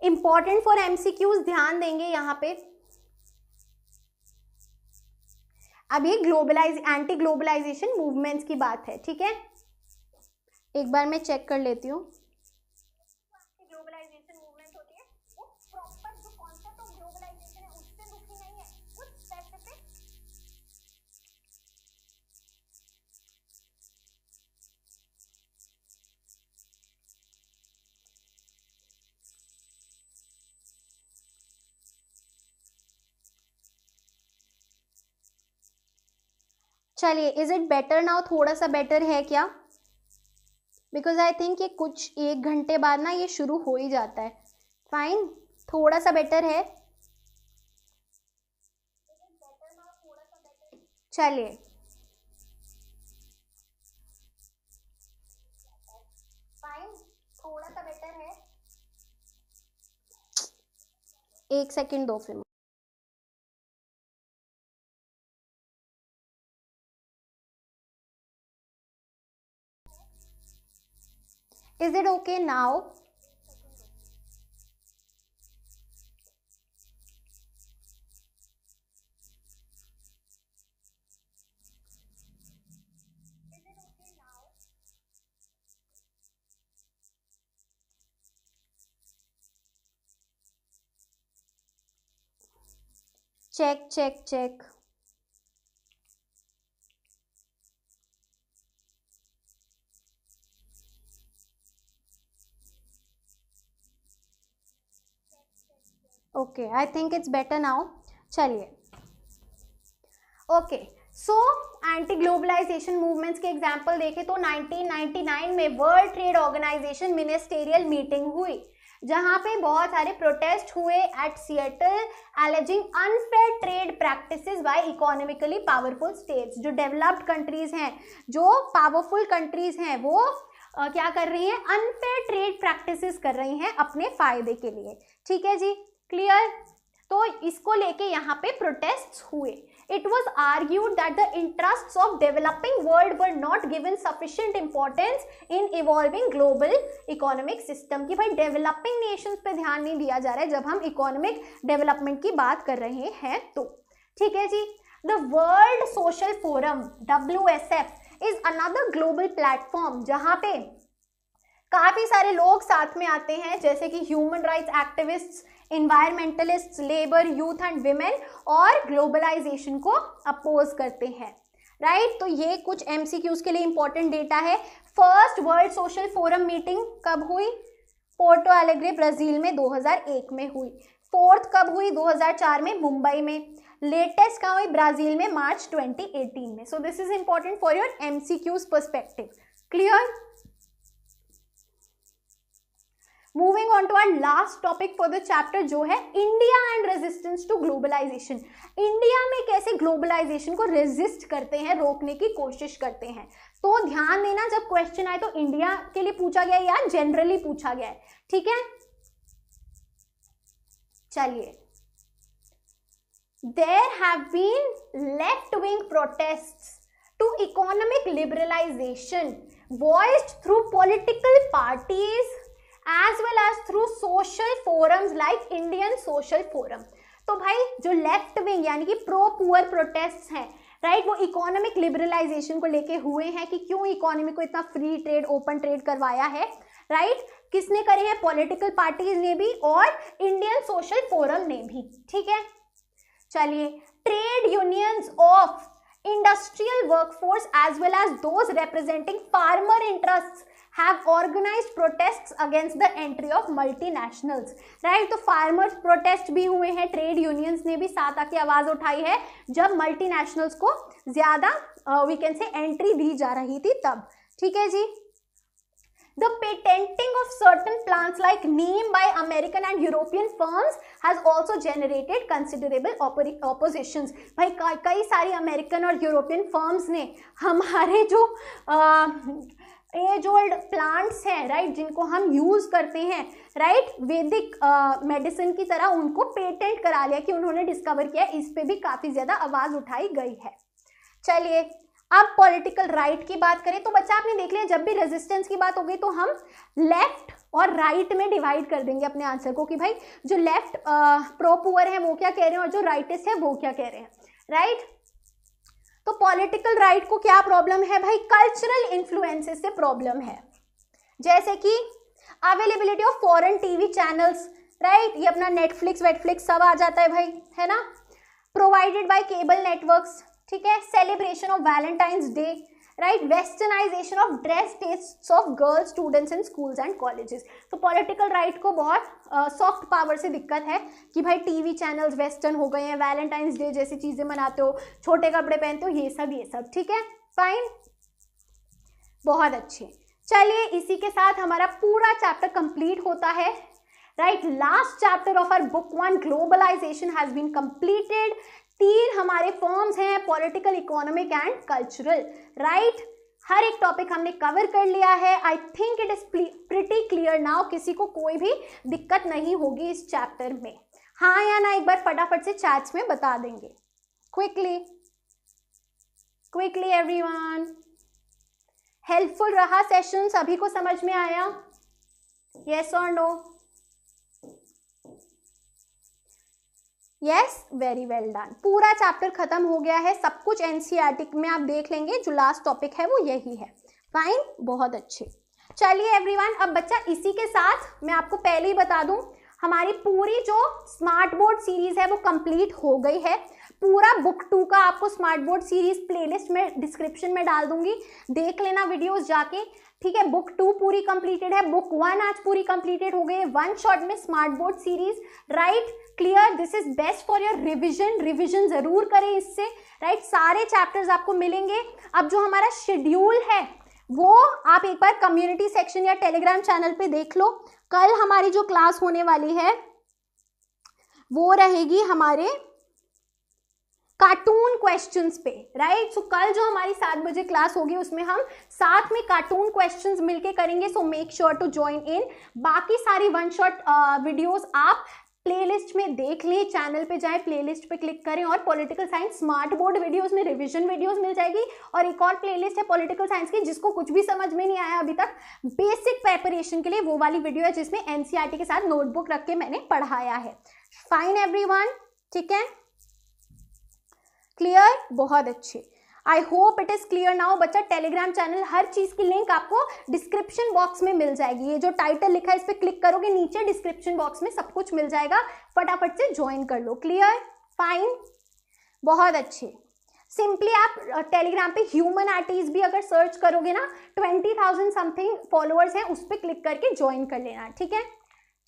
इंपॉर्टेंट फॉर एमसीक्यूज, ध्यान देंगे यहाँ पे। अब ये एंटी ग्लोबलाइजेशन मूवमेंट्स की बात है, ठीक है? एक बार मैं चेक कर लेती हूँ। ग्लोबलाइजेशन मूवमेंट होती है वो प्रॉपर जो कॉन्सेप्ट ऑफ ग्लोबलाइजेशन है उससे दुखी नहीं है, कुछ स्पेसिफिक चलिए, इज इट बेटर नाउ? थोड़ा सा बेटर है क्या? बिकॉज आई थिंक ये कुछ 1 घंटे बाद ना ये शुरू हो ही जाता है। फाइन, थोड़ा सा बेटर है। चलिए, फाइन, थोड़ा सा बेटर है। 1 सेकेंड दो फिर। Is it okay now? Check. Okay, I think it's better now. चलिए, okay, so anti globalisation movements के एग्जाम्पल देखें तो 1999 में World trade Organization ministerial meeting हुई, जहां पे बहुत सारे प्रोटेस्ट हुए at Seattle, alleging unfair trade practices by economically powerful states. जो डेवलप्ड कंट्रीज हैं, जो पावरफुल कंट्रीज हैं, वो क्या कर रही हैं? अनफेयर ट्रेड प्रैक्टिसेस कर रही हैं अपने फायदे के लिए। ठीक है जी, क्लियर? तो इसको लेके यहाँ पे प्रोटेस्ट्स हुए। It was argued that the interests of developing world were not given sufficient importance in evolving global economic system। कि भाई डेवलपिंग नेशंस पे ध्यान नहीं दिया जा रहा है जब हम इकोनॉमिक डेवलपमेंट की बात कर रहे हैं तो। ठीक है जी। The World Social Forum WSF is another global platform जहां पे काफी सारे लोग साथ में आते हैं, जैसे कि human rights activists, environmentalist, labour, youth and women, और ग्लोबलाइजेशन को अपोज करते हैं। राइट, तो ये कुछ एमसीक्यूज के लिए इंपॉर्टेंट डेटा है। First world Social forum meeting कब हुई? पोर्टो एलेग्रे ब्राजील में 2001 में हुई। फोर्थ कब हुई? 2004 में मुंबई में। लेटेस्ट कहाँ हुई? ब्राजील में मार्च 2018 में. So this is important for your MCQs perspective. Clear? Moving on to our last topic for the chapter जो है India and resistance to globalization. India में कैसे ग्लोबलाइजेशन को रेजिस्ट करते हैं, रोकने की कोशिश करते हैं. तो ध्यान देना, जब क्वेश्चन आए तो इंडिया के लिए पूछा गया है या जनरली पूछा गया है. ठीक है, चलिए. There have been left-wing protests to economic liberalization voiced through political parties as well as through social forums like Indian Social Forum. तो भाई जो लेफ्ट विंग यानी कि प्रो पुअर प्रोटेस्ट हैं, राइट, वो इकोनॉमिक लिबरलाइजेशन को लेके हुए हैं कि क्यों इकोनॉमी को इतना फ्री ट्रेड, ओपन ट्रेड करवाया है, राइट. किसने करे हैं? पॉलिटिकल पार्टीज ने भी और इंडियन सोशल फोरम ने भी. ठीक है, चलिए. Trade unions of industrial workforce as well as those representing farmer interests have organized protests against the entry of multinationals. Right, तो फार्मर्स प्रोटेस्ट भी हुए हैं, ट्रेड यूनियंस ने भी साथ आके आवाज उठाई है जब मल्टीनेशनल्स को ज्यादा वी कैन से एंट्री दी जा रही थी तब. ठीक है जी. The patenting of certain plants like neem by American and European firms has also generated considerable oppositions. भाई कई सारी अमेरिकन और यूरोपियन फर्म्स ने हमारे जो एज ओल्ड प्लांट्स हैं, राइट, जिनको हम यूज करते हैं, राइट, वैदिक मेडिसिन की तरह, उनको पेटेंट करा लिया कि उन्होंने डिस्कवर किया. इस पे भी काफी ज्यादा आवाज उठाई गई है. चलिए, अब पॉलिटिकल राइट की बात करें तो बच्चा आपने देख लिया, जब भी रेजिस्टेंस की बात हो गई तो हम लेफ्ट और राइट में डिवाइड कर देंगे अपने आंसर को कि भाई जो लेफ्ट प्रो पुअर है वो क्या कह रहे हैं और जो राइटिस्ट है वो क्या कह रहे हैं, राइट. तो पॉलिटिकल राइट को क्या प्रॉब्लम है भाई? कल्चरल इन्फ्लुएंसेस से प्रॉब्लम है, जैसे कि availability of foreign TV channels, right, ये अपना नेटफ्लिक्स वेटफ्लिक्स सब आ जाता है भाई, है ना, प्रोवाइडेड बाय केबल नेटवर्क्स. ठीक है, celebration of valentine's day, right, westernization of dress tastes of girls students in schools and colleges. तो पॉलिटिकल राइट को बहुत सॉफ्ट पावर से दिक्कत है कि भाई टीवी चैनल्स वेस्टर्न हो गए हैं, वैलेंटाइंस डे जैसी चीजें मनाते हो, छोटे कपड़े पहनते हो, ये सब. ठीक है, फाइन, बहुत अच्छे. चलिए, इसी के साथ हमारा पूरा चैप्टर कंप्लीट होता है, right. Last chapter of our book 1 globalisation has been completed. 3 हमारे फॉर्म्स हैं, political, economic and cultural, right. हर एक टॉपिक हमने कवर कर लिया है. I think it is pretty clear now. किसी को कोई भी दिक्कत नहीं होगी इस चैप्टर में. हाँ या ना एक बार फटाफट से चैट्स में बता देंगे. Quickly everyone. हेल्पफुल रहा सेशन? सभी को समझ में आया? यस और no? Yes, very well done. पूरा चैप्टर खत्म हो गया है, सब कुछ एनसीईआरटी में आप देख लेंगे. जो लास्ट टॉपिक है वो यही है. फाइन, बहुत अच्छे. चलिए एवरीवन, अब बच्चा इसी के साथ मैं आपको पहले ही बता दूं, हमारी पूरी जो स्मार्ट बोर्ड सीरीज है वो कंप्लीट हो गई है. पूरा बुक 2 का आपको स्मार्ट बोर्ड सीरीज प्लेलिस्ट में डिस्क्रिप्शन में डाल दूंगी, देख लेना वीडियोस जाके. ठीक है, बुक 2 पूरी कंप्लीटेड है, बुक 1 आज पूरी कंप्लीटेड हो गई है, 1 शॉट में smart board series, right. Clear, this is best for your revision जरूर करें इससे, राइट. सारे चैप्टर्स आपको मिलेंगे. अब जो हमारा शेड्यूल है वो आप एक बार कम्युनिटी सेक्शन या टेलीग्राम चैनल पे देख लो. कल हमारी जो क्लास होने वाली है वो रहेगी हमारे कार्टून क्वेश्चंस पे, राइट. सो कल जो हमारी 7 बजे क्लास होगी उसमें हम साथ में कार्टून क्वेश्चंस मिलके करेंगे. So make sure to join in. बाकी सारी 1 शॉट वीडियोस आप प्लेलिस्ट में देख लें, चैनल पे जाएं, प्लेलिस्ट पे क्लिक करें और political science smart board videos में रिवीजन वीडियोस मिल जाएगी. और एक और प्लेलिस्ट है पॉलिटिकल साइंस की, जिसको कुछ भी समझ में नहीं आया अभी तक, बेसिक प्रिपरेशन के लिए वो वाली वीडियो है जिसमें एनसीईआरटी के साथ नोटबुक रख के मैंने पढ़ाया है. फाइन एवरीवन, ठीक है, क्लियर, बहुत अच्छे. I hope it is clear now. बच्चा टेलीग्राम चैनल, हर चीज की लिंक आपको डिस्क्रिप्शन बॉक्स में मिल जाएगी. ये जो टाइटल लिखा है इस पर क्लिक करोगे, नीचे डिस्क्रिप्शन बॉक्स में सब कुछ मिल जाएगा. फटाफट से ज्वाइन कर लो. क्लियर, फाइन, बहुत अच्छे. सिंपली आप टेलीग्राम पे ह्यूमन आर्टिस्ट भी अगर सर्च करोगे ना, 20,000 समथिंग फॉलोअर्स हैं, उस पर क्लिक करके ज्वाइन कर लेना. ठीक है,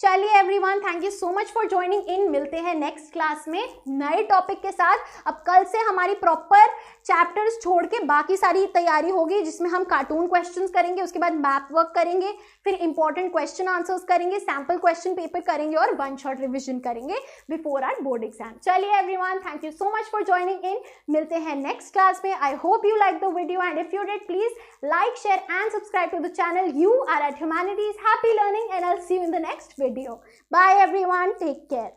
चलिए everyone, thank you so much for joining in. मिलते हैं नेक्स्ट क्लास में नए टॉपिक के साथ। अब कल से हमारी प्रॉपर चैप्टर्स छोड़ के बाकी सारी तैयारी होगी, जिसमें हम कार्टून क्वेश्चंस करेंगे, उसके बाद मैप वर्क करेंगे, फिर इंपॉर्टेंट क्वेश्चन आंसर्स करेंगे, सैम्पल क्वेश्चन पेपर करेंगे और वन शॉट रिविजन करेंगे बिफोर आवर बोर्ड एग्जाम। चलिए everyone, thank you so much for joining in. मिलते हैं नेक्स्ट क्लास में। I hope you like the video and if you did, please like, share and subscribe to the channel. You are at Humanities. Happy learning and I'll see you in the next video. Bye everyone. Take care.